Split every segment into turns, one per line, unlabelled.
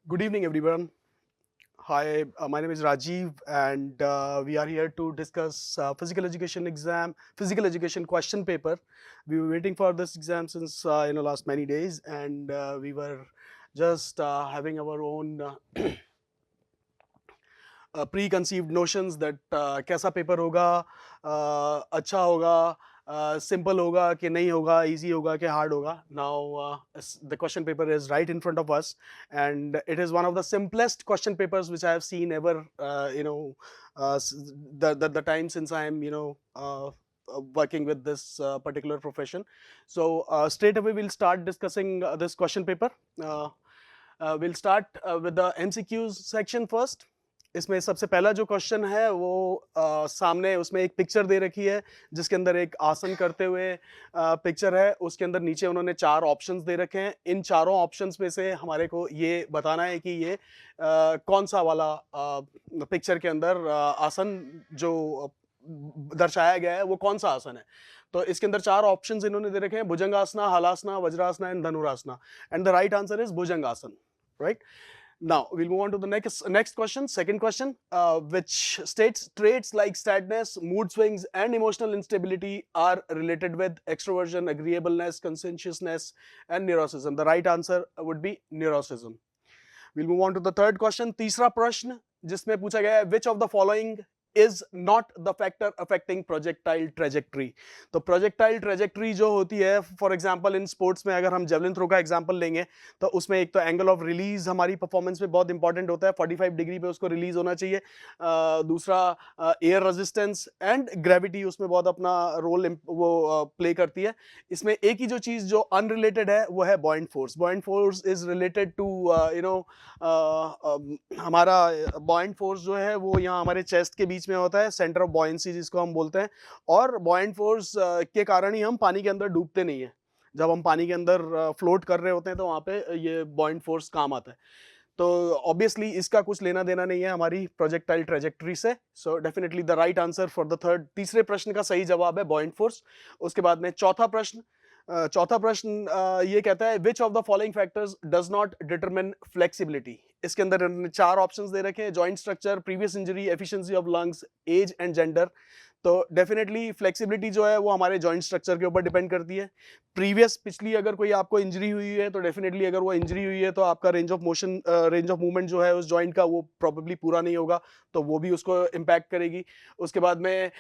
Good evening, everyone. Hi, my name is Rajiv, and we are here to discuss physical education question paper. We were waiting for this exam since last many days, and we were just having our own preconceived notions that कैसा paper होगा, अच्छा होगा, simple होगा कि नहीं होगा, easy होगा कि हार्ड होगा. Now the question paper is right in front of us, and it is one of the simplest question papers which I have seen ever. The time since I am working with this particular profession. So straight away we'll start discussing this question paper. We'll start with the MCQs section first. इसमें सबसे पहला जो question है वो सामने उसमें एक picture दे रखी है जिसके अंदर एक आसन करते हुए पिक्चर है. उसके अंदर नीचे उन्होंने 4 ऑप्शंस दे रखे हैं. इन चारों ऑप्शंस में से हमारे को ये बताना है कि ये कौन सा वाला पिक्चर के अंदर आसन जो दर्शाया गया है वो कौन सा आसन है. तो इसके अंदर 4 ऑप्शंस इन्होंने दे रखे हैं: Bhujangasana, Halasana, Vajrasana and Dhanurasana. And the right answer is Bhujangasan. Right. Now we'll move on to the next question, second question, which states traits like sadness, mood swings, and emotional instability are related with extroversion, agreeableness, conscientiousness, and neuroticism. The right answer would be neuroticism. We'll move on to the third question, तीसरा प्रश्न जिसमें पूछा गया है which of the following is not the factor affecting projectile trajectory. तो projectile trajectory जो होती है, फॉर एग्जाम्पल इन स्पोर्ट्स में अगर हम जेवलिन थ्रो का एग्जाम्पल लेंगे तो उसमें एक तो एंगल ऑफ रिलीज हमारी परफॉर्मेंस में बहुत इंपॉर्टेंट होता है, 45 डिग्री पे उसको रिलीज होना चाहिए. दूसरा एयर रेजिस्टेंस एंड ग्रेविटी उसमें बहुत अपना रोल वो प्ले करती है. इसमें एक ही जो चीज़ जो अनरिलेटेड है वो है buoyant force. Buoyant force is related to हमारा बॉयंट फोर्स जो है वो यहाँ हमारे चेस्ट के बीच में होता है, सेंटर ऑफ बॉयंसी जिसको हम बोलते हैं. और बॉयंट फोर्स के कारण ही हम पानी के अंदर डूबते नहीं है. जब हम पानी के अंदर फ्लोट कर रहे होते हैं तो वहाँ पे ये बॉयंट फोर्स काम आता है. तो ऑब्वियसली इसका कुछ लेना देना नहीं है हमारी प्रोजेक्टाइल ट्रेजेक्टरी से. So definitely the right answer for the तीसरे प्रश्न का सही जवाब है बॉयंट फोर्स. उसके बाद में चौथा प्रश्न ये कहता है which of the following factors does not determine flexibility. इसके अंदर 4 ऑप्शंस दे रखे हैं: joint structure, previous injury, efficiency of lungs, age and gender. तो डेफिनेटली फ्लेक्सिबिलिटी जो है वो हमारे जॉइंट स्ट्रक्चर के ऊपर डिपेंड करती है. पिछली अगर कोई आपको इंजरी हुई है तो डेफिनेटली अगर वो इंजरी हुई है तो आपका रेंज ऑफ मूवमेंट जो है उस जॉइंट का वो प्रॉबेबली पूरा नहीं होगा, तो वो भी उसको इम्पैक्ट करेगी. उसके बाद में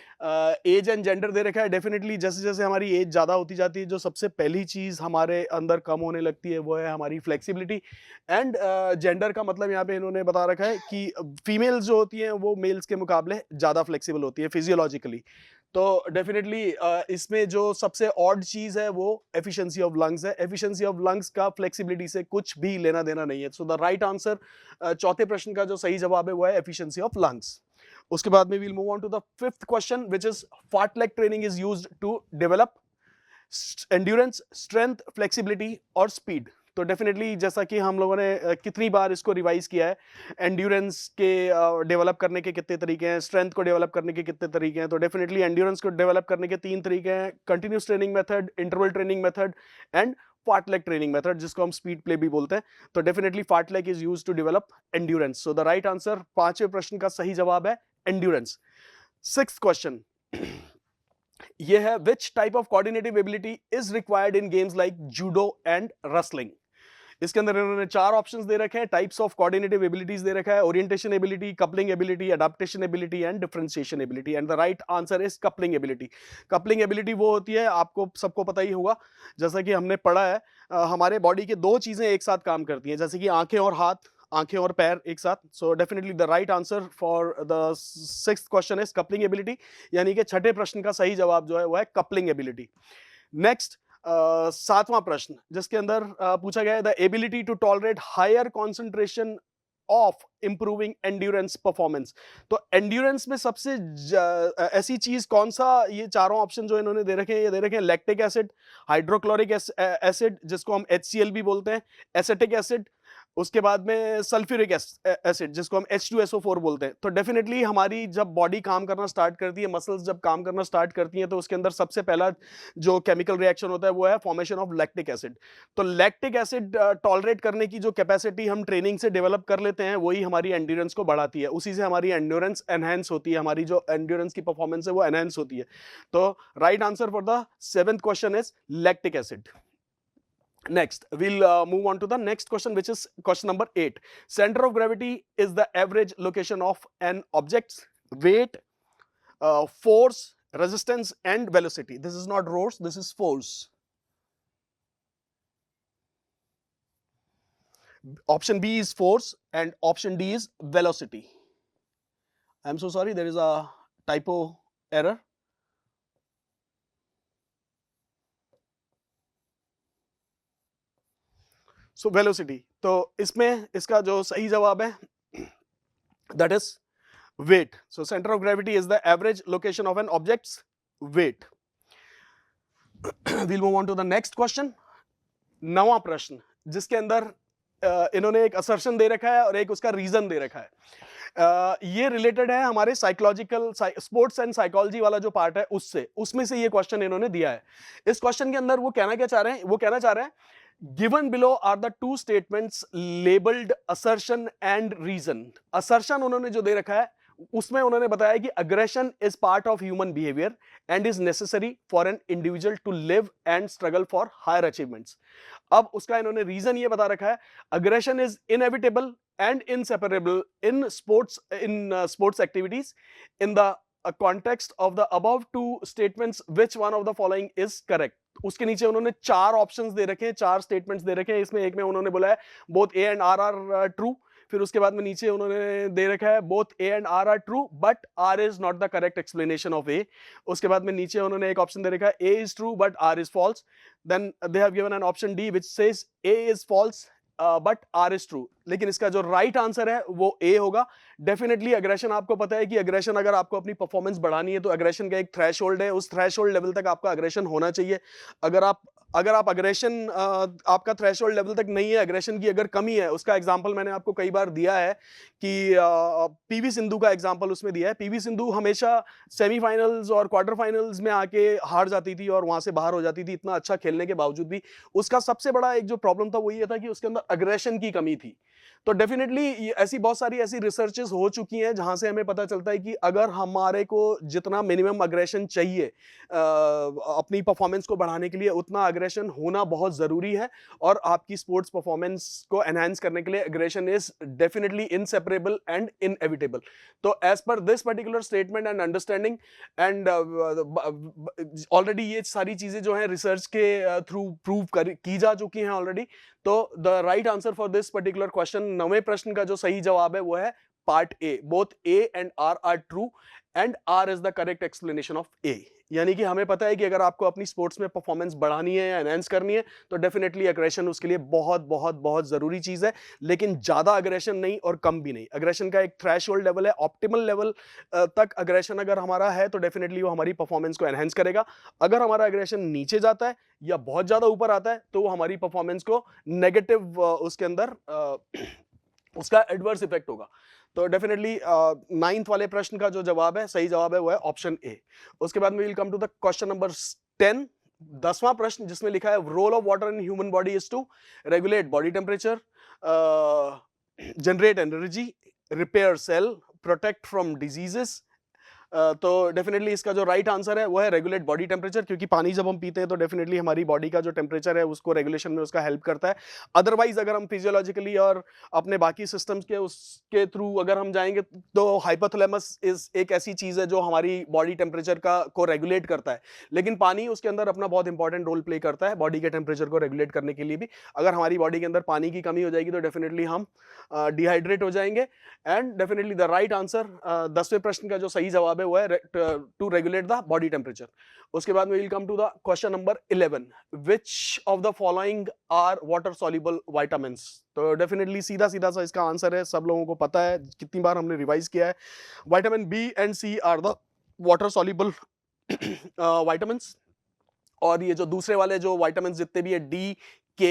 एज एंड जेंडर दे रखा है. डेफिनेटली जैसे जैसे हमारी एज ज़्यादा होती जाती है जो सबसे पहली चीज़ हमारे अंदर कम होने लगती है वो है हमारी फ्लेक्सिबिलिटी. एंड जेंडर का मतलब यहाँ पे इन्होंने बता रखा है कि फीमेल्स जो होती हैं वो मेल्स के मुकाबले ज़्यादा फ्लेक्सिबल होती है फिजियोलॉजिकली. तो डेफिनेटली इसमें जो सबसे ऑड चीज है वो एफिशिएंसी ऑफ लंग्स है. एफिशिएंसी ऑफ लंग्स का फ्लेक्सिबिलिटी से कुछ भी लेना देना नहीं है. सो द राइट आंसर चौथे प्रश्न का जो सही जवाब है वो है एफिशिएंसी ऑफ लंग्स. उसके बाद में we'll move on to the fifth question which is fartlek training is used to develop endurance, strength, flexibility और स्पीड. तो डेफिनेटली जैसा कि हम लोगों ने कितनी बार इसको रिवाइज किया है, एंड्योरेंस के डेवलप करने के कितने तरीके हैं, स्ट्रेंथ को डेवलप करने के कितने तरीके हैं. तो डेफिनेटली एंड्योरेंस को डेवलप करने के 3 तरीके हैं: continuous training method, interval training method and fartlek training method जिसको हम स्पीड प्ले भी बोलते हैं. तो definitely fartlek is used to develop endurance. So the right answer पांचवें प्रश्न का सही जवाब है एंड्योरेंस. सिक्स्थ क्वेश्चन ये है which type of coordinative ability is required in games like judo and wrestling. इसके अंदर इन्होंने 4 ऑप्शंस दे रखे हैं. टाइप्स ऑफ कोऑर्डिनेटिव एबिलिटीज दे रखा है: orientation ability, coupling ability, adaptation ability and differentiation ability. And the right answer is coupling ability. Coupling ability वो होती है, आपको सबको पता ही होगा, जैसा कि हमने पढ़ा है, हमारे बॉडी के 2 चीजें एक साथ काम करती हैं, जैसे कि आंखें और हाथ, आंखें और पैर एक साथ. So definitely the right answer for the sixth question is coupling ability. यानी कि छठे प्रश्न का सही जवाब जो है वो है कपलिंग एबिलिटी. नेक्स्ट सातवां प्रश्न जिसके अंदर पूछा गया है the ability to tolerate higher concentration of improving endurance performance. तो एंड्योरेंस में सबसे ऐसी चीज कौन सा, ये चारों ऑप्शन जो इन्होंने दे रखे हैं, ये दे रखे हैं लैक्टिक एसिड, हाइड्रोक्लोरिक एसिड जिसको हम HCl भी बोलते हैं, एसेटिक एसिड, उसके बाद में सल्फ्यूरिक एसिड जिसको हम H2SO4 बोलते हैं। तो डेफिनेटली हमारी जब बॉडी काम करना स्टार्ट करती है, मसल्स जब काम करना स्टार्ट करती हैं, तो उसके अंदर सबसे पहला जो केमिकल रिएक्शन होता है वो है फॉर्मेशन ऑफ लैक्टिक एसिड। तो लैक्टिक एसिड टॉलरेट करने की जो कैपेसिटी हम ट्रेनिंग से डेवलप कर लेते हैं, वही हमारी एंड्योरेंस को बढ़ाती है। उसी से हमारी एंड्योरेंस एनहेंस होती है, हमारी जो एंड्योरेंस की परफॉर्मेंस है वो एनहेंस होती है। तो right answer for the 7th question is lactic acid. Next, we'll move on to the next question, which is question number 8. Center of gravity is the average location of an object's weight, force, resistance, and velocity. This is not force, this is force. Option B is force and option D is velocity. I'm so sorry, there is a typo error. So velocity, तो इसमें इसका जो सही जवाब है that is weight. So centre of gravity is the average location of an objects weight. We'll move on to the next question. 9वां प्रश्न, जिसके अंदर इन्होंने एक असर्शन दे रखा है और एक उसका रीजन दे रखा है. ये रिलेटेड है हमारे साइकोलॉजिकल स्पोर्ट्स एंड साइकोलॉजी वाला जो पार्ट है उसमें से ये क्वेश्चन इन्होंने दिया है. इस क्वेश्चन के अंदर वो कहना क्या चाह रहे हैं, वो कहना चाह रहे हैं given below are the two statements labeled assertion and reason. assertion उन्होंने जो दे रखा है उसमें उन्होंने बताया कि aggression is part of human behavior and is necessary for an individual to live and struggle for higher achievements. अब उसका इन्होंने रीजन ये बता रखा है, aggression is inevitable and inseparable in sports activities. In the context of the above two statements, which one of the following is correct? उसके नीचे उन्होंने 4 ऑप्शंस दे रखे हैं, 4 स्टेटमेंट्स दे रखे हैं. इसमें एक में उन्होंने बोला है both A and R are true. फिर उसके बाद में नीचे उन्होंने दे रखा है both A and R are true but R is not the correct explanation of A. उसके बाद में नीचे उन्होंने एक ऑप्शन दे रखा है A is true but R is false. Then they have given an option D which says A is false but R is true. लेकिन इसका जो राइट आंसर है वो ए होगा. डेफिनेटली अग्रेशन, आपको पता है कि अग्रेशन अगर आपको अपनी परफॉर्मेंस बढ़ानी है तो अग्रेशन का एक थ्रेश होल्ड है, उस थ्रेश होल्ड लेवल तक आपका अग्रेशन होना चाहिए. अगर आप अग्रेशन आपका थ्रेश होल्ड लेवल तक नहीं है, अग्रेशन की अगर कमी है, उसका एग्जांपल मैंने आपको कई बार दिया है कि पीवी सिंधु का एग्जांपल उसमें दिया है. पीवी सिंधु हमेशा सेमीफाइनल्स और क्वार्टर फाइनल्स में आके हार जाती थी और वहां से बाहर हो जाती थी, इतना अच्छा खेलने के बावजूद भी. उसका सबसे बड़ा एक जो प्रॉब्लम था वो ये था कि उसके अंदर अग्रेशन की कमी थी. तो डेफिनेटली ऐसी बहुत सारी ऐसी रिसर्चेस हो चुकी हैं जहां से हमें पता चलता है कि अगर हमारे को जितना मिनिमम अग्रेशन चाहिए अपनी परफॉर्मेंस को बढ़ाने के लिए, उतना अग्रेशन होना बहुत जरूरी है. और आपकी स्पोर्ट्स परफॉर्मेंस को एनहांस करने के लिए aggression is definitely inseparable and inevitable. तो as per this particular statement and understanding and already ये सारी चीजें जो है रिसर्च के थ्रू प्रूव की जा चुकी हैं ऑलरेडी. तो the right answer for this particular question, 9वें प्रश्न का जो सही जवाब है वो है part A. Both A and R are true and R is the correct explanation of A. यानी कि हमें पता है कि अगर आपको अपनी स्पोर्ट्स में परफॉर्मेंस बढ़ानी है या एनहांस करनी है तो डेफिनेटली अग्रेशन उसके लिए बहुत बहुत बहुत जरूरी चीज है. लेकिन ज्यादा अग्रेशन नहीं और कम भी नहीं. अग्रेशन का एक थ्रेशहोल्ड लेवल है, ऑप्टिमल लेवल तक अग्रेशन अगर हमारा है तो डेफिनेटली वो हमारी परफॉर्मेंस को एनहांस करेगा. अगर हमारा अग्रेशन नीचे जाता है या बहुत ज्यादा ऊपर आता है तो वो हमारी परफॉर्मेंस को नेगेटिव उसके अंदर उसका एडवर्स इफेक्ट होगा. तो डेफिनेटली 9th वाले प्रश्न का जो जवाब है, सही जवाब है वो है ऑप्शन ए. उसके बाद में will come to the question number 10. 10वां प्रश्न जिसमें लिखा है role of water in human body is to regulate body temperature, generate energy, repair cell, protect from diseases. तो डेफिनेटली इसका जो राइट आंसर है वो है रेगुलेट बॉडी टेम्परेचर. क्योंकि पानी जब हम पीते हैं तो डेफिनेटली हमारी बॉडी का जो टेम्परेचर है उसको रेगुलेशन में उसका हेल्प करता है. अदरवाइज अगर हम फिजियोलॉजिकली और अपने बाकी सिस्टम्स के उसके थ्रू अगर हम जाएंगे तो हाइपोथैलेमस इज एक ऐसी चीज है जो हमारी बॉडी टेम्परेचर को रेगुलेट करता है. लेकिन पानी उसके अंदर अपना बहुत इंपॉर्टेंट रोल प्ले करता है बॉडी के टेम्परेचर को रेगुलेट करने के लिए भी. अगर हमारी बॉडी के अंदर पानी की कमी हो जाएगी तो डेफिनेटली हम डिहाइड्रेट हो जाएंगे. And definitely the right answer 10वें प्रश्न का जो सही जवाब है वो है to regulate the body temperature. उसके बाद में will come to the question number 11. Which of the following are water soluble vitamins. तो डेफिनेटली सीधा सीधा सा इसका आंसर है, सब लोगों को पता है, कितनी बार हमने रिवाइज किया है. Vitamin B and C are the water soluble vitamins. और ये जो दूसरे वाले जो विटामिन जितने भी है D, K,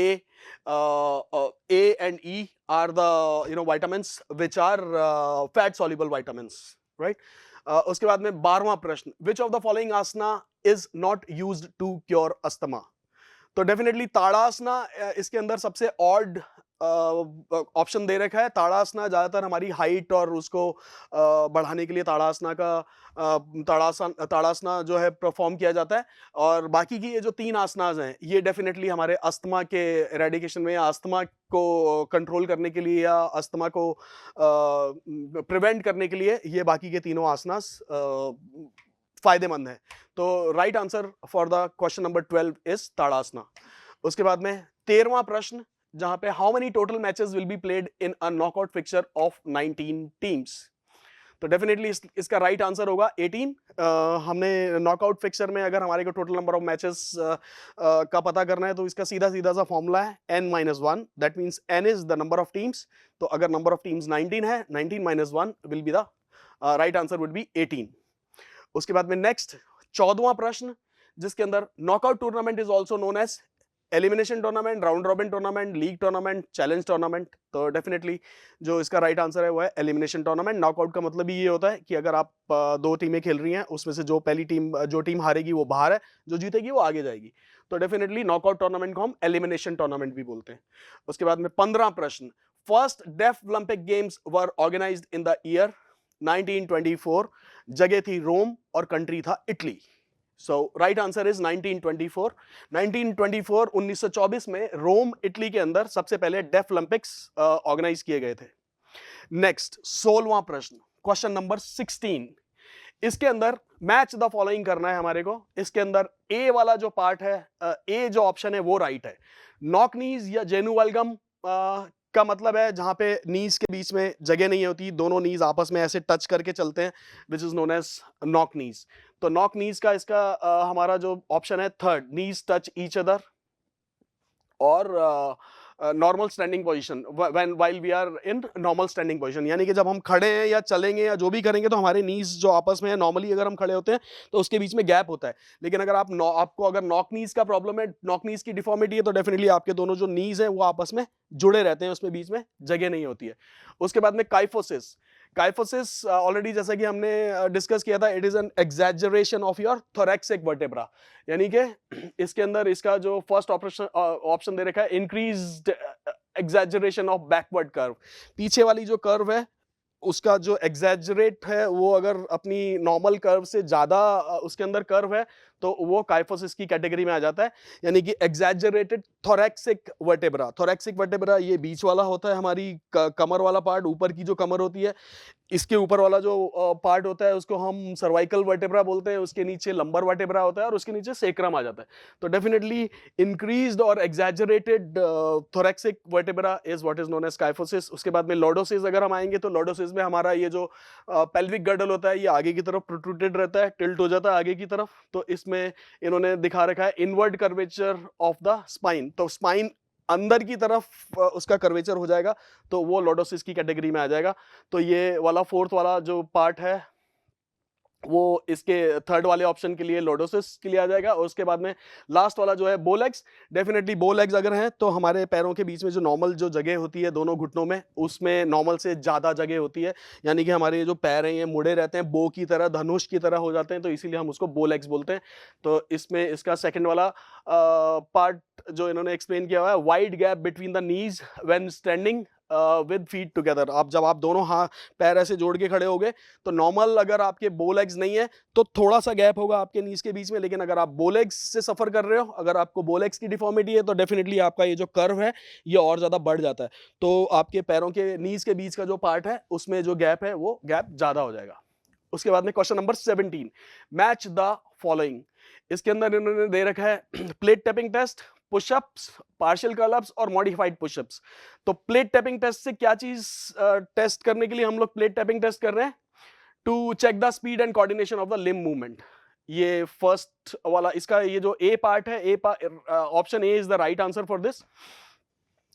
A and E are the vitamins which are fat soluble vitamins, right? उसके बाद में 12वां प्रश्न, which of the following asana is not used to cure asthma? तो डेफिनेटली ताड़ासना इसके अंदर सबसे ऑड ऑप्शन दे रखा है। ताड़ासना ज्यादातर हमारी हाइट और उसको बढ़ाने के लिए ताड़ासना जो है परफॉर्म किया जाता है। और बाकी की ये जो 3 आसनाज हैं ये डेफिनेटली हमारे अस्थमा के एरेडिकेशन में या अस्थमा को कंट्रोल करने के लिए या अस्थमा को प्रिवेंट करने के लिए ये बाकी के तीनों आसनास फायदेमंद है। तो right answer for the question number 12 is Tadasana. उसके बाद में 13वां प्रश्न जहां पे how many total matches will be played in a knockout fixture of 19 teams? तो डेफिनेटली इसका राइट आंसर होगा 18। हमने नॉकआउट फिक्चर में अगर हमारे को टोटल नंबर ऑफ मैचेस का पता करना है तो इसका सीधा सीधा सा फॉर्मूला है n-1, that means n is the number of teams. तो अगर नंबर ऑफ टीम्स 19 है, 19 - 1 will be the right answer would be 18। उसके बाद में नेक्स्ट 14वां प्रश्न जिसके अंदर knockout tournament is also known as elimination tournament, round robin tournament, league tournament, challenge tournament. तो डेफिनेटली जो इसका राइट आंसर है वो है एलिमिनेशन टूर्नामेंट। नॉकआउट का मतलब ही ये होता है कि अगर आप 2 टीमें खेल रही हैं उसमें से जो टीम हारेगी वो बाहर है, जो जीतेगी वो आगे जाएगी। तो डेफिनेटली नॉकआउट टूर्नामेंट को हम एलिमिनेशन टूर्नामेंट भी बोलते हैं। उसके बाद में 15वां प्रश्न, first deaf Olympic games were organised in the year 1924। जगह थी रोम और कंट्री था Italy. So right answer is 1924। 1924 में रोम इटली के अंदर सबसे पहले डेफ ओलंपिक्स ऑर्गेनाइज किए गए थे। नेक्स्ट 16वां प्रश्न, क्वेश्चन नंबर 16। इसके अंदर मैच द फॉलोइंग करना है हमारे को। इसके अंदर ए वाला जो पार्ट है, ए जो ऑप्शन है वो राइट है। नॉक नीज या जेनुवल्गम का मतलब है जहां पे नीज के बीच में जगह नहीं होती, दोनों नीज आपस में ऐसे टच करके चलते हैं, which is known as knock knees. तो नॉक नीज का इसका हमारा जो ऑप्शन है third, knees touch each other, और normal standing position when while we are in normal standing position, यानी कि जब हम खड़े हैं या चलेंगे या जो भी करेंगे तो हमारे नीज जो आपस में है, नॉर्मली अगर हम खड़े होते हैं तो उसके बीच में गैप होता है। लेकिन अगर आपको अगर नॉक नीज का प्रॉब्लम है, नॉक नीज की डिफॉर्मिटी है, तो डेफिनेटली आपके दोनों जो नीज है वो आपस में जुड़े रहते हैं, उसमें बीच में जगह नहीं होती है। उसके बाद में काइफोसिस। काइफोसिस ऑलरेडी जैसा कि हमने डिस्कस किया था, it is an exaggeration of your thoracic vertebra, यानी कि इसके अंदर इसका जो फर्स्ट ऑप्शन दे रखा है increased exaggeration of backward curve. पीछे वाली जो कर्व है उसका जो एग्जैजरेट है वो अगर अपनी नॉर्मल कर्व से ज्यादा उसके अंदर कर्व है तो वो काइफोसिस की कैटेगरी में आ जाता है, यानी कि एग्जैजरेटेड थोरैक्सिक वर्टेब्रा। थोरैक्सिक वर्टेब्रा ये बीच वाला होता है, हमारी कमर वाला पार्ट, ऊपर की जो कमर होती है, इसके ऊपर वाला जो पार्ट होता है उसको हम सर्वाइकल वर्टेब्रा बोलते हैं, उसके नीचे लंबर वर्टेब्रा होता है और उसके नीचे सेक्रम आ जाता है। तो डेफिनेटली इंक्रीज्ड और exaggerated thoracic vertebra is what is known as kyphosis. उसके बाद में लॉर्डोसिस अगर हम आएंगे तो लॉर्डोसिस में हमारा ये जो पेल्विक गर्डल होता है ये आगे की तरफ प्रोट्रूडेड रहता है, टिल्ट हो जाता है आगे की तरफ। तो इसमें इन्होंने दिखा रखा है inward curvature of the spine, तो स्पाइन अंदर की तरफ उसका कर्वेचर हो जाएगा, तो वो लॉर्डोसिस की कैटेगरी में आ जाएगा। तो ये वाला फोर्थ वाला जो पार्ट है वो इसके थर्ड वाले ऑप्शन के लिए लॉर्डोसिस के लिए आ जाएगा। और उसके बाद में लास्ट वाला जो है बोलेग्स। डेफिनेटली बोलेग्स अगर हैं तो हमारे पैरों के बीच में जो नॉर्मल जो जगह होती है दोनों घुटनों में, उसमें नॉर्मल से ज़्यादा जगह होती है, यानी कि हमारे जो पैर हैं ये मुड़े रहते हैं, बो की तरह, धनुष की तरह हो जाते हैं, तो इसीलिए हम उसको बोलेग्स बोलते हैं। तो इसमें इसका सेकेंड वाला पार्ट जो इन्होंने एक्सप्लेन किया हुआ है, wide gap between the knees when standing with feet together. आप जब आप दोनों हाथ पैर ऐसे जोड़ के खड़े होगे तो नॉर्मल अगर आपके बो लेग्स नहीं है तो थोड़ा सा गैप होगा आपके नीज के बीच में, लेकिन अगर आप बो लेग्स से सफर कर रहे हो, अगर आपको बो लेग्स की डिफॉर्मिटी है तो डेफिनेटली आपका ये जो कर्व है ये और ज्यादा बढ़ जाता है, तो आपके पैरों के नीज के बीच का जो पार्ट है उसमें जो गैप है वो गैप ज्यादा हो जाएगा। उसके बाद में question number 17, match the following. इसके अंदर इन्होंने दे रखा है plate tapping test, pushups, partial curl-ups और मॉडिफाइड पुशअप्स। तो प्लेट टैपिंग टेस्ट से क्या चीज टेस्ट करने के लिए हम लोग प्लेट टैपिंग टेस्ट कर रहे हैं? To check the speed and coordination of the limb movement. ये फर्स्ट वाला इसका ये जो ए पार्ट है, option A is the right answer for this.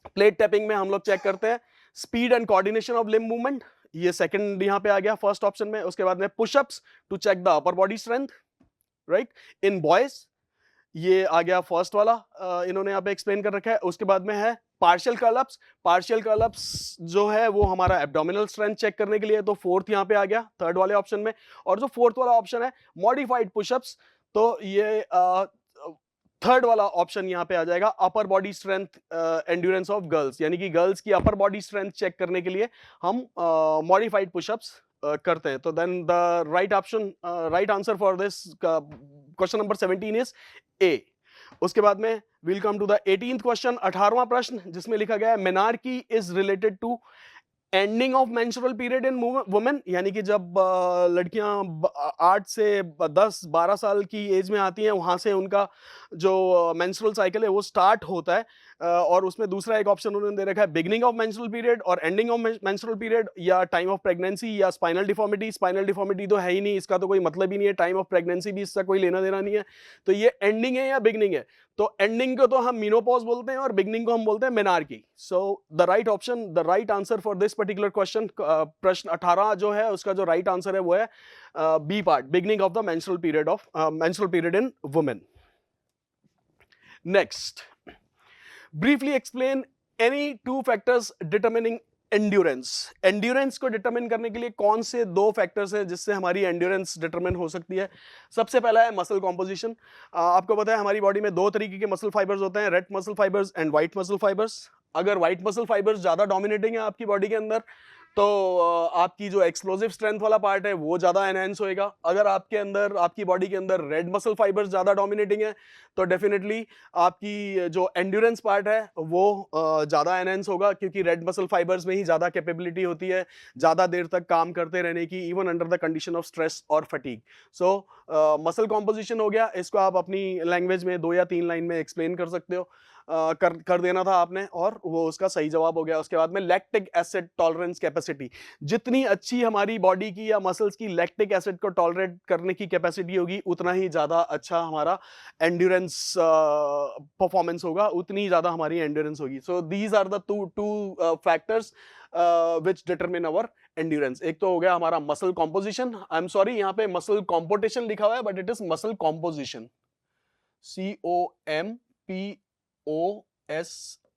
Plate tapping में हम लोग चेक करते हैं speed and coordination of limb movement, ये सेकंड यहां पे आ गया फर्स्ट ऑप्शन में। उसके बाद में pushups to check the upper body strength, right, in boys. ये आ गया फर्स्ट वाला, इन्होंने यहाँ पे एक्सप्लेन कर रखा है। उसके बाद में है पार्शियल कर्ल-अप्स। पार्शियल कर्ल-अप्स जो है वो हमारा एब्डोमिनल स्ट्रेंथ चेक करने के लिए, तो फोर्थ यहाँ पे आ गया थर्ड वाले ऑप्शन में। और जो फोर्थ वाला ऑप्शन है मॉडिफाइड पुशअप्स, तो ये थर्ड वाला ऑप्शन यहाँ पे आ जाएगा अपर body strength endurance of girls, यानी कि गर्ल्स की अपर बॉडी स्ट्रेंथ चेक करने के लिए हम मॉडिफाइड पुशअप्स करते हैं। तो then the right option, right answer for this question number 17 is A. उसके बाद में will come to the 18th question, 18वां प्रश्न, जिसमें लिखा गया है menarche is related to ending of menstrual period in women, यानी कि जब लड़कियां 8 से 10-12 साल की एज में आती हैं, वहां से उनका जो मेंस्ट्रुअल साइकिल है वो स्टार्ट होता है। और उसमें दूसरा एक ऑप्शन उन्होंने दे रखा है बिगनिंग ऑफ मेंस्ट्रुअल पीरियड और एंडिंग ऑफ मेंस्ट्रुअल पीरियड, या टाइम ऑफ प्रेगनेंसी या स्पाइनल डिफॉर्मिटी। स्पाइनल डिफॉर्मिटी तो है ही नहीं, इसका तो कोई मतलब ही नहीं है। टाइम ऑफ प्रेगनेंसी भी इसका कोई लेना देना नहीं है। तो ये एंडिंग है या बिगनिंग है? तो एंडिंग को तो हम मीनोपॉज बोलते हैं और बिगनिंग को हम बोलते हैं menarche. So the right option, the right answer for this particular question, प्रश्न 18 जो है उसका जो राइट आंसर है वो है B part, beginning of the menstrual period in women. Next, briefly explain any two factors determining endurance. Endurance को determine करने के लिए कौन से दो फैक्टर्स हैं जिससे हमारी एंड्योरेंस डिटरमिन हो सकती है? सबसे पहला है मसल कॉम्पोजिशन। आपको पता है हमारी बॉडी में दो तरीके के मसल फाइबर्स होते हैं, red muscle fibres and white muscle fibres. अगर व्हाइट मसल फाइबर्स ज्यादा डोमिनेटिंग है आपकी बॉडी के अंदर, तो आपकी जो एक्सप्लोसिव स्ट्रेंथ वाला पार्ट है वो ज्यादा एनहेंस होएगा। अगर आपके अंदर, आपकी बॉडी के अंदर रेड मसल फाइबर्स ज्यादा डोमिनेटिंग है, तो डेफिनेटली आपकी जो एंड्योरेंस पार्ट है वो ज्यादा एनहेंस होगा, क्योंकि रेड मसल फाइबर्स में ही ज्यादा कैपेबिलिटी होती है ज्यादा देर तक काम करते रहने की, even under the condition of stress और फटीग। सो मसल कॉम्पोजिशन हो गया, इसको आप अपनी लैंग्वेज में 2 या 3 लाइन में एक्सप्लेन कर सकते हो। कर देना था आपने, और वो उसका सही जवाब हो गया। उसके बाद में लैक्टिक एसिड टॉलरेंस कैपेसिटी, जितनी अच्छी हमारी बॉडी की या मसल्स की लैक्टिक एसिड को टॉलरेट करने की कैपेसिटी होगी, उतना ही ज्यादा अच्छा हमारा एंड्योरेंस परफॉर्मेंस होगा, उतनी ज्यादा हमारी एंड्योरेंस होगी। So these are the two factors which determine our endurance. एक तो हो गया हमारा muscle composition, I am sorry यहाँ पे मसल कॉम्पोटेशन लिखा हुआ है, but it is muscle composition, COMPOSITION.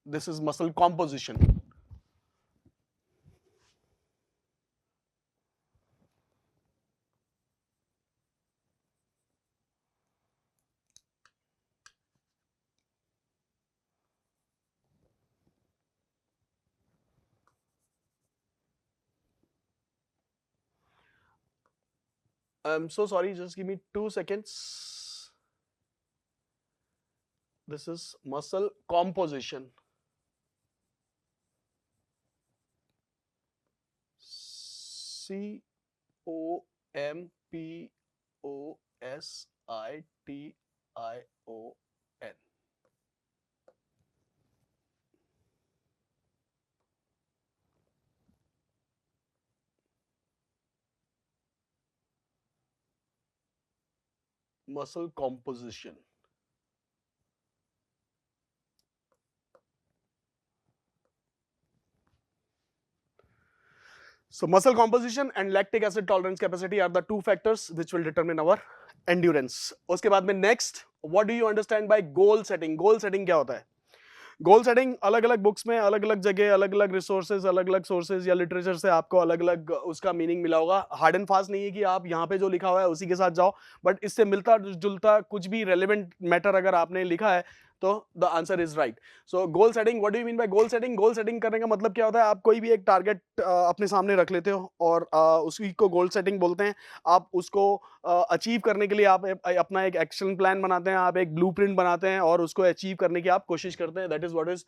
This is muscle composition. I'm so sorry, just give me 2 seconds. This is muscle composition. COMPOSITION. Muscle composition. So muscle composition and lactic acid tolerance capacity are the two factors which will determine our endurance. उसके बाद में next, what do you understand by goal setting? Goal setting क्या होता है? Goal setting अलग अलग books में, अलग अलग जगह, अलग अलग रिसोर्सेज, अलग अलग सोर्सेज या लिटरेचर से आपको अलग अलग उसका मीनिंग मिला होगा। हार्ड एंड फास्ट नहीं है कि आप यहाँ पे जो लिखा हुआ है उसी के साथ जाओ, बट इससे मिलता जुलता कुछ भी रेलेवेंट मैटर अगर आपने लिखा है तो the answer is right. So goal setting, what do you mean by goal setting? Goal setting करने का मतलब क्या होता है? आप कोई भी एक टारगेट अपने सामने रख लेते हो और उसी को गोल सेटिंग बोलते हैं। आप उसको अचीव करने के लिए आप अपना एक एक्शन प्लान बनाते हैं, आप एक ब्लूप्रिंट बनाते हैं और उसको अचीव करने की आप कोशिश करते हैं। That is what is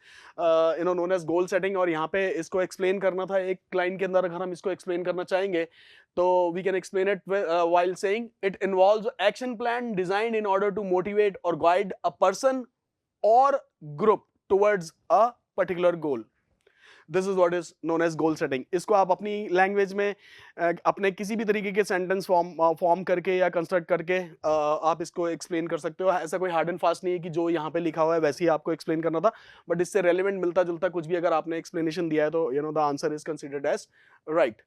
known as goal setting. और यहाँ पे इसको एक्सप्लेन करना था एक लाइन के अंदर, अगर हम इसको एक्सप्लेन करना चाहेंगे तो we can explain it while saying it involves action plan designed in order to motivate और guide a person or group towards a particular goal. This is what is known as goal setting. इसको आप अपनी language में अपने किसी भी तरीके के सेंटेंस फॉर्म करके या कंस्ट्रक्ट करके आप इसको एक्सप्लेन कर सकते हो। ऐसा कोई हार्ड एंड फास्ट नहीं है कि जो यहाँ पे लिखा हुआ है वैसे ही आपको एक्सप्लेन करना था, बट इससे रेलिवेंट मिलता जुलता कुछ भी अगर आपने एक्सप्लेनेशन दिया है तो the answer is considered as right.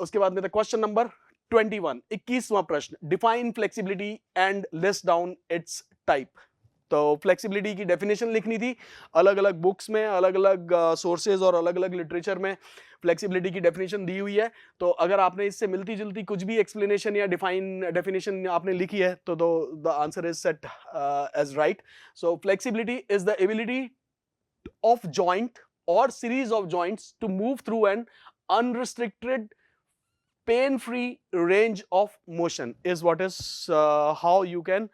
उसके बाद में क्वेश्चन नंबर 21 21वां प्रश्न, define flexibility and list down its type. तो फ्लेक्सिबिलिटी की डेफिनेशन लिखनी थी, अलग अलग बुक्स में, अलग अलग सोर्सेज और अलग अलग लिटरेचर में फ्लेक्सिबिलिटी की डेफिनेशन दी हुई है। तो अगर आपने इससे मिलती जुलती कुछ भी एक्सप्लेनेशन या डेफिनेशन आपने लिखी है तो the answer is set as right. So flexibility is the ability of joint or series of joints to move through an unrestricted pain-free range of motion is what is how you can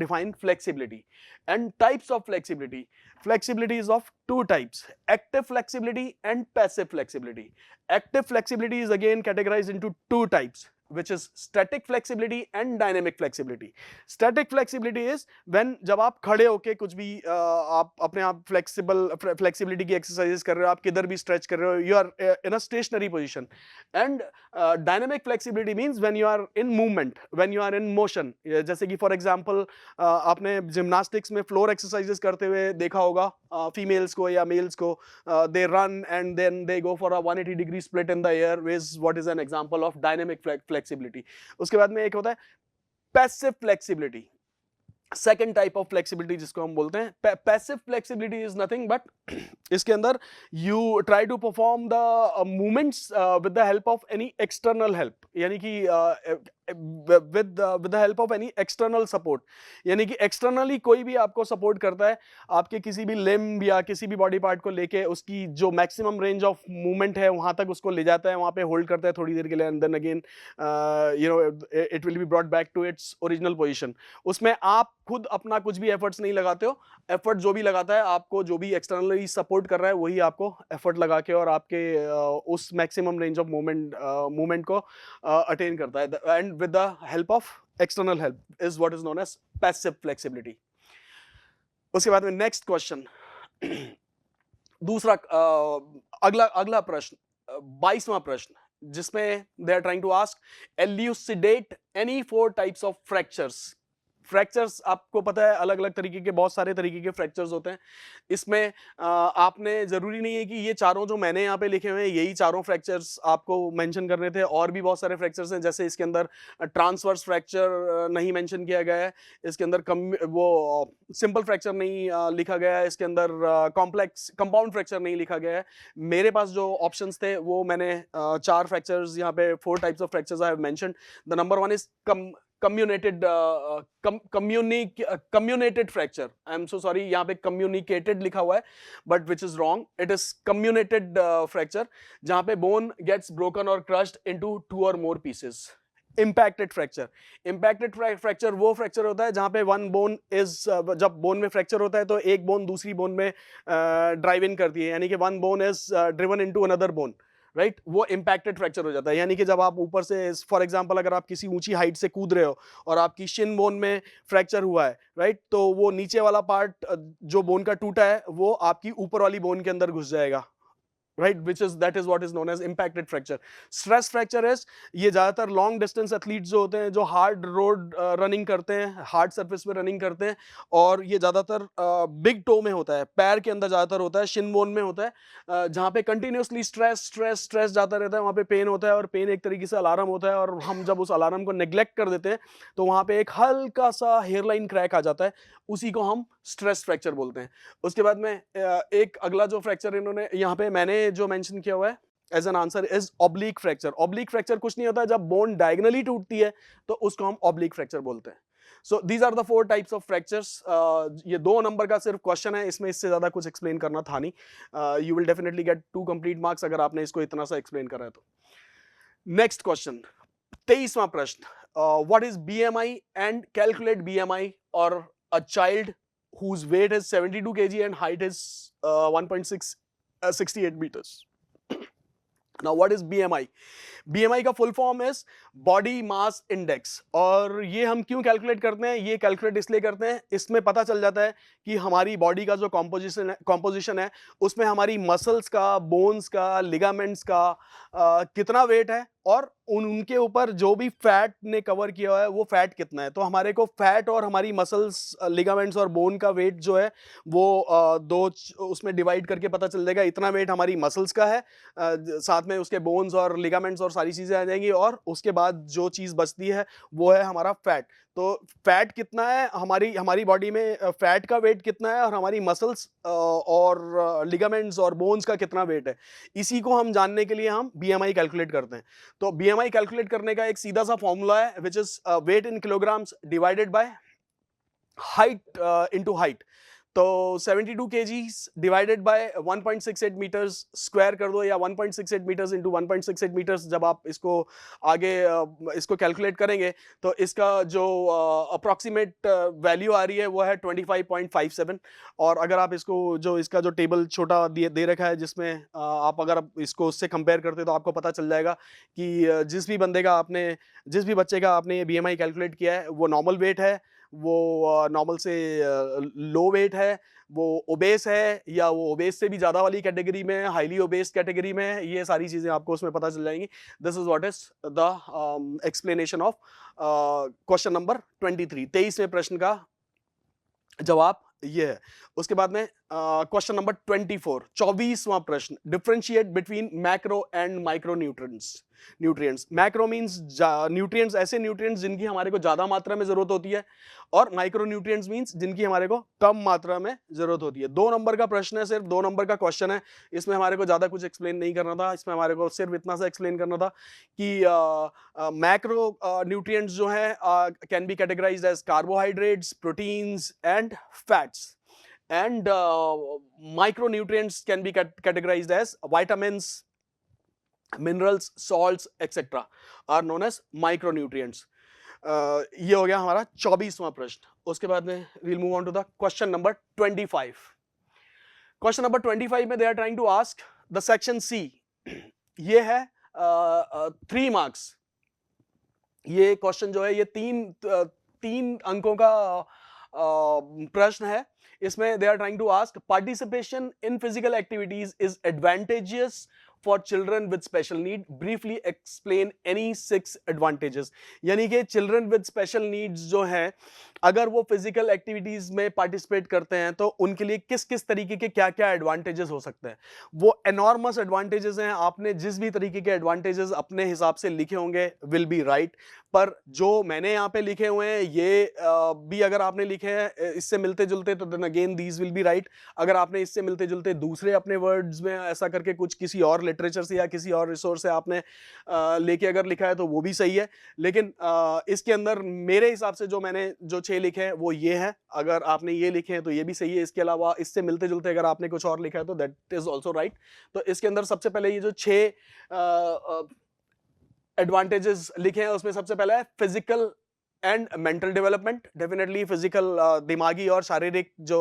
define flexibility. And types of flexibility. Flexibility is of two types: active flexibility and passive flexibility. Active flexibility is again categorized into two types, which is static flexibility and dynamic flexibility. Static flexibility is when जब आप खड़े होके कुछ भी आप अपने आप flexibility की exercises कर रहे हो, आप किधर भी stretch कर रहे हो, you are in a stationary position. And dynamic flexibility means when you are in movement, when you are in motion. जैसे कि for example आपने gymnastics में floor exercises करते हुए देखा होगा females को या males को, they run and then they go for a 180-degree split in the air, is what is an example of dynamic flexibility. उसके बाद में एक होता है passive flexibility. Second type of flexibility जिसको हम बोलते हैं passive flexibility is nothing but इसके अंदर you try to perform the movements with the help of any external help, यानी कि with the help of any external support, यानी कि एक्सटर्नली कोई भी आपको सपोर्ट करता है, आपके किसी भी लिम्ब या किसी भी बॉडी पार्ट को लेके उसकी जो मैक्सिमम रेंज ऑफ मूवमेंट है वहां तक उसको ले जाता है, वहां पे होल्ड करता है थोड़ी देर के लिए, and then again it will be brought back to its original position. उसमें आप खुद अपना कुछ भी एफर्ट्स नहीं लगाते हो, एफर्ट जो भी लगाता है आपको, जो भी एक्सटर्नली सपोर्ट कर रहा है वही आपको एफर्ट लगा के और आपके उस मैक्सिमम रेंज ऑफ मूवमेंट को अटेन करता है, and with the help of external help is what is known as passive flexibility. उसके बाद में नेक्स्ट क्वेश्चन, दूसरा अगला प्रश्न 22वां प्रश्न, जिसमें they are trying to ask elucidate any 4 types of fractures. Fractures आपको पता है अलग अलग तरीके के, बहुत सारे तरीके के फ्रैक्चर्स होते हैं। इसमें आपने जरूरी नहीं है कि ये चारों जो मैंने यहाँ पे लिखे हुए हैं यही चारों फ्रैक्चर्स आपको मेंशन करने थे, और भी बहुत सारे फ्रैक्चर्स हैं। जैसे इसके अंदर ट्रांसवर्स फ्रैक्चर नहीं मेंशन किया गया है, इसके अंदर वो सिंपल फ्रैक्चर नहीं लिखा गया है, इसके अंदर कॉम्प्लेक्स कंपाउंड फ्रैक्चर नहीं लिखा गया है। मेरे पास जो ऑप्शंस थे वो मैंने 4 फ्रैक्चर्स यहाँ पे 4 types of fractures I have mentioned. The number 1 is comminuted fracture. I am so sorry, यहाँ पे communicated लिखा हुआ है, but which is wrong. It is comminuted fracture, जहाँ पे bone gets broken or crushed into 2 or more pieces. Impacted fracture. Impacted fracture वो fracture होता है जहाँ पे one bone is जब bone में फ्रैक्चर होता है तो एक bone दूसरी bone में ड्राइव इन करती है, यानी कि one bone is driven into another bone. Right वो इम्पैक्टेड फ्रैक्चर हो जाता है। यानी कि जब आप ऊपर से, फॉर एग्जांपल अगर आप किसी ऊंची हाइट से कूद रहे हो और आपकी शिन बोन में फ्रैक्चर हुआ है, राइट, तो वो नीचे वाला पार्ट जो बोन का टूटा है वो आपकी ऊपर वाली बोन के अंदर घुस जाएगा, right, that is what is known as impacted fracture. Stress fracture is ये ज्यादातर लॉन्ग डिस्टेंस एथलीट्स जो होते हैं, जो हार्ड रोड रनिंग करते हैं, हार्ड सरफेस पे रनिंग करते हैं, और ये ज्यादातर बिग टो में होता है, पैर के अंदर ज्यादातर होता है, शिन बोन में होता है, जहाँ पे कंटिन्यूसली स्ट्रेस जाता रहता है, वहाँ पे पेन होता है, और पेन एक तरीके से अलार्म होता है, और हम जब उस अलार्म को नेग्लेक्ट कर देते हैं तो वहाँ पे एक हल्का सा हेयरलाइन क्रैक आ जाता है, उसी को हम स्ट्रेस फ्रैक्चर बोलते हैं। उसके बाद में एक अगला जो फ्रैक्चर इन्होंने यहाँ पे मैंने जो मेंशन किया हुआ है as an answer is oblique fracture. Oblique fracture कुछ नहीं होता, जब बोन डायगोनली टूटती है तो उसको हम ऑब्लिक फ्रैक्चर बोलते हैं। So these are the 4 types of fractures. ये 2 नंबर का सिर्फ क्वेश्चन है, इसमें इससे ज्यादा कुछ एक्सप्लेन करना था नहीं। You will definitely get 2 complete marks अगर आपने इसको इतना सा एक्सप्लेन करा है तो। नेक्स्ट क्वेश्चन 23वां प्रश्न, what is BMI and calculate BMI और a child whose weight is 72 kg and height is 1.68 meters. Now what is BMI? BMI का full form is body mass index, और ये हम क्यों कैलकुलेट करते हैं? ये कैलकुलेट इसलिए करते हैं, इसमें पता चल जाता है कि हमारी बॉडी का जो कॉम्पोजिशन है उसमें हमारी मसल्स का, बोन्स का, लिगामेंट्स का कितना वेट है और उनके ऊपर जो भी फैट ने कवर किया हुआ है वो फैट कितना है। तो हमारे को फैट और हमारी मसल्स, लिगामेंट्स और बोन का वेट जो है वो उसमें डिवाइड करके पता चल जाएगा इतना वेट हमारी मसल्स का है, साथ में उसके बोन्स और लिगामेंट्स और सारी चीजें आ जाएंगी, और उसके बाद जो चीज बचती है वो है हमारा फैट। तो फैट कितना है हमारी हमारी बॉडी में, फैट का वेट कितना है, और हमारी मसल्स और लिगामेंट्स और बोन्स का कितना वेट है, इसी को हम जानने के लिए हम बीएमआई कैलकुलेट करते हैं। तो बीएमआई कैलकुलेट करने का एक सीधा सा फॉर्मूला है, which is weight in kilograms divided by height into height. तो 72 kgs divided by 1.68 metres square कर दो, या 1.68 मीटर्स इंटू 1.68 मीटर्स। जब आप इसको आगे इसको कैलकुलेट करेंगे तो इसका जो अप्रॉक्सीमेट वैल्यू आ रही है वो है 25.57। और अगर आप इसको जो इसका जो टेबल छोटा दे रखा है जिसमें आप अगर इसको उससे कंपेयर करते हो तो आपको पता चल जाएगा कि जिस भी बच्चे का आपने ये बीएमआई कैलकुलेट किया है वो नॉर्मल वेट है, वो नॉर्मल से लो वेट है, वो ओबेस है, या वो ओबेस से भी ज्यादा वाली कैटेगरी में है, हाईली ओबेस कैटेगरी में है। ये सारी चीजें आपको उसमें पता चल जाएंगी। This is what is the explanation of question number 23। 23वें प्रश्न का जवाब ये है। उसके बाद में क्वेश्चन नंबर 24, 24वां प्रश्न, differentiate between macro and micro nutrients. Macro means nutrients, ऐसे न्यूट्रिएंट्स जिनकी हमारे को ज्यादा मात्रा में जरूरत होती है, और माइक्रो न्यूट्रिएंट्स मींस जिनकी हमारे को कम मात्रा में जरूरत होती है। 2 नंबर का प्रश्न है, सिर्फ 2 नंबर का क्वेश्चन है। इसमें हमारे को ज्यादा कुछ एक्सप्लेन नहीं करना था, इसमें हमारे को सिर्फ इतना सा एक्सप्लेन करना था कि मैक्रो न्यूट्रिएंट्स जो है can be categorised as carbohydrates, proteins and fats, and micronutrients can be categorized as vitamins, minerals, salts, etc. are known as micronutrients. ये हो गया हमारा 24वां प्रश्न। उसके बाद में we'll move on to the question number 25. Question number 25 में they are trying to ask the section C. ये है 3 marks। ये क्वेश्चन जो है ये तीन अंकों का प्रश्न है। इसमें they are trying to ask participation in physical activities is advantageous for children with special need, briefly explain any 6 advantages. यानी कि चिल्ड्रन विद स्पेशल नीड्स जो है अगर वो फिजिकल एक्टिविटीज में पार्टिसिपेट करते हैं तो उनके लिए किस किस तरीके के क्या क्या एडवांटेजेस हो सकते हैं। वो एनॉर्मस एडवांटेजेस हैं। आपने जिस भी तरीके के एडवांटेजेस अपने हिसाब से लिखे होंगे विल बी राइट, पर जो मैंने यहाँ पे लिखे हुए हैं ये भी अगर आपने लिखे हैं इससे मिलते जुलते तो then again these will be right. अगर आपने इससे मिलते जुलते दूसरे अपने वर्ड्स में ऐसा करके कुछ किसी और लिटरेचर से या किसी और रिसोर्स से आपने लेके अगर लिखा है तो वो भी सही है। लेकिन इसके अंदर मेरे हिसाब से जो मैंने जो 6 लिखे हैं वो ये है। अगर आपने ये लिखे हैं तो ये भी सही है। इसके अलावा इससे मिलते जुलते अगर आपने कुछ और लिखा है तो दैट इज ऑल्सो राइट। तो इसके अंदर सबसे पहले ये जो 6 एडवांटेजेस लिखे हैं उसमें सबसे पहला है physical and mental development. Definitely physical दिमागी और शारीरिक जो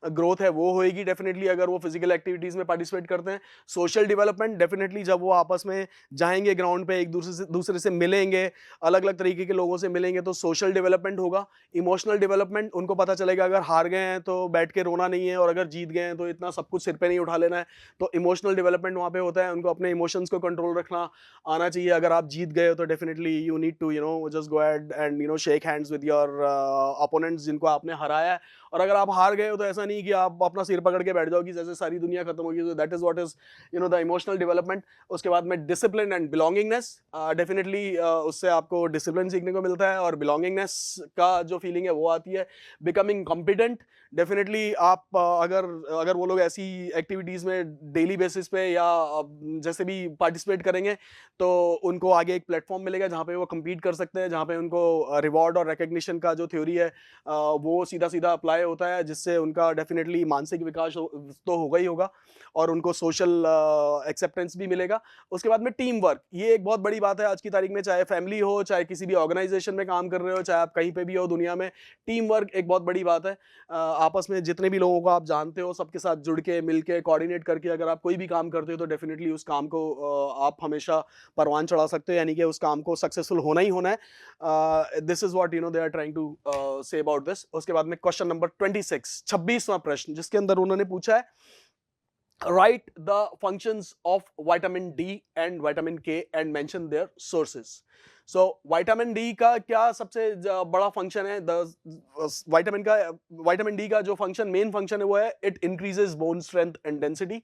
ग्रोथ है वो होएगी डेफिनेटली अगर वो फिजिकल एक्टिविटीज में पार्टिसिपेट करते हैं। सोशल डेवलपमेंट, डेफिनेटली जब वो आपस में जाएंगे ग्राउंड पे एक दूसरे से मिलेंगे, अलग अलग तरीके के लोगों से मिलेंगे तो सोशल डेवलपमेंट होगा। इमोशनल डेवलपमेंट, उनको पता चलेगा अगर हार गए हैं तो बैठ के रोना नहीं है और अगर जीत गए हैं तो इतना सब कुछ सिर पे नहीं उठा लेना है। तो इमोशनल डेवलपमेंट वहाँ पे होता है। उनको अपने इमोशंस को कंट्रोल रखना आना चाहिए। अगर आप जीत गए हो तो definitely you need to just go ahead and shake hands with your opponents जिनको आपने हराया है। और अगर आप हार गए हो तो ऐसा नहीं कि आप अपना सिर पकड़ के बैठ जाओ कि जैसे सारी दुनिया खत्म होगी। तो that is what is the emotional development. उसके बाद में डिसिप्लिन एंड बिलोंगिंगनेस, डेफिनेटली उससे आपको डिसिप्लिन सीखने को मिलता है और बिलोंगिंगनेस का जो फीलिंग है वो आती है। बिकमिंग कॉम्पिटेंट, डेफिनेटली आप अगर वो लोग ऐसी एक्टिविटीज में डेली बेसिस पे या जैसे भी पार्टिसिपेट करेंगे तो उनको आगे एक प्लेटफॉर्म मिलेगा जहाँ पे वो कम्पीट कर सकते हैं, जहाँ पे उनको रिवॉर्ड और रिकग्निशन का जो थ्योरी है वो सीधा सीधा अप्लाई होता है, जिससे उनका डेफिनेटली मानसिक विकास तो होगा ही होगा और उनको सोशल एक्सेप्टेंस भी मिलेगा। उसके बाद में टीम वर्क, ये एक बहुत बड़ी बात है आज की तारीख में, चाहे फैमिली हो, चाहे किसी भी ऑर्गेनाइजेशन में काम कर रहे हो, चाहे आप कहीं पे भी हो दुनिया में, टीम वर्क एक बहुत बड़ी बात है। आपस में जितने भी लोगों को आप जानते हो सबके साथ जुड़ के मिल के कोऑर्डिनेट करके अगर आप कोई भी काम करते हो तो डेफिनेटली उस काम को आप हमेशा परवान चढ़ा सकते हो, यानी कि उस काम को सक्सेसफुल होना ही होना है। This is what they are trying to say about this. उसके बाद में क्वेश्चन नंबर 26, 26वां प्रश्न, जिसके अंदर उन्होंने पूछा है write the functions of vitamin D and vitamin K and mention their sources. So vitamin D का क्या सबसे बड़ा फंक्शन है? विटामिन डी का जो फंक्शन, मेन फंक्शन है, वो है it increases bone strength and density.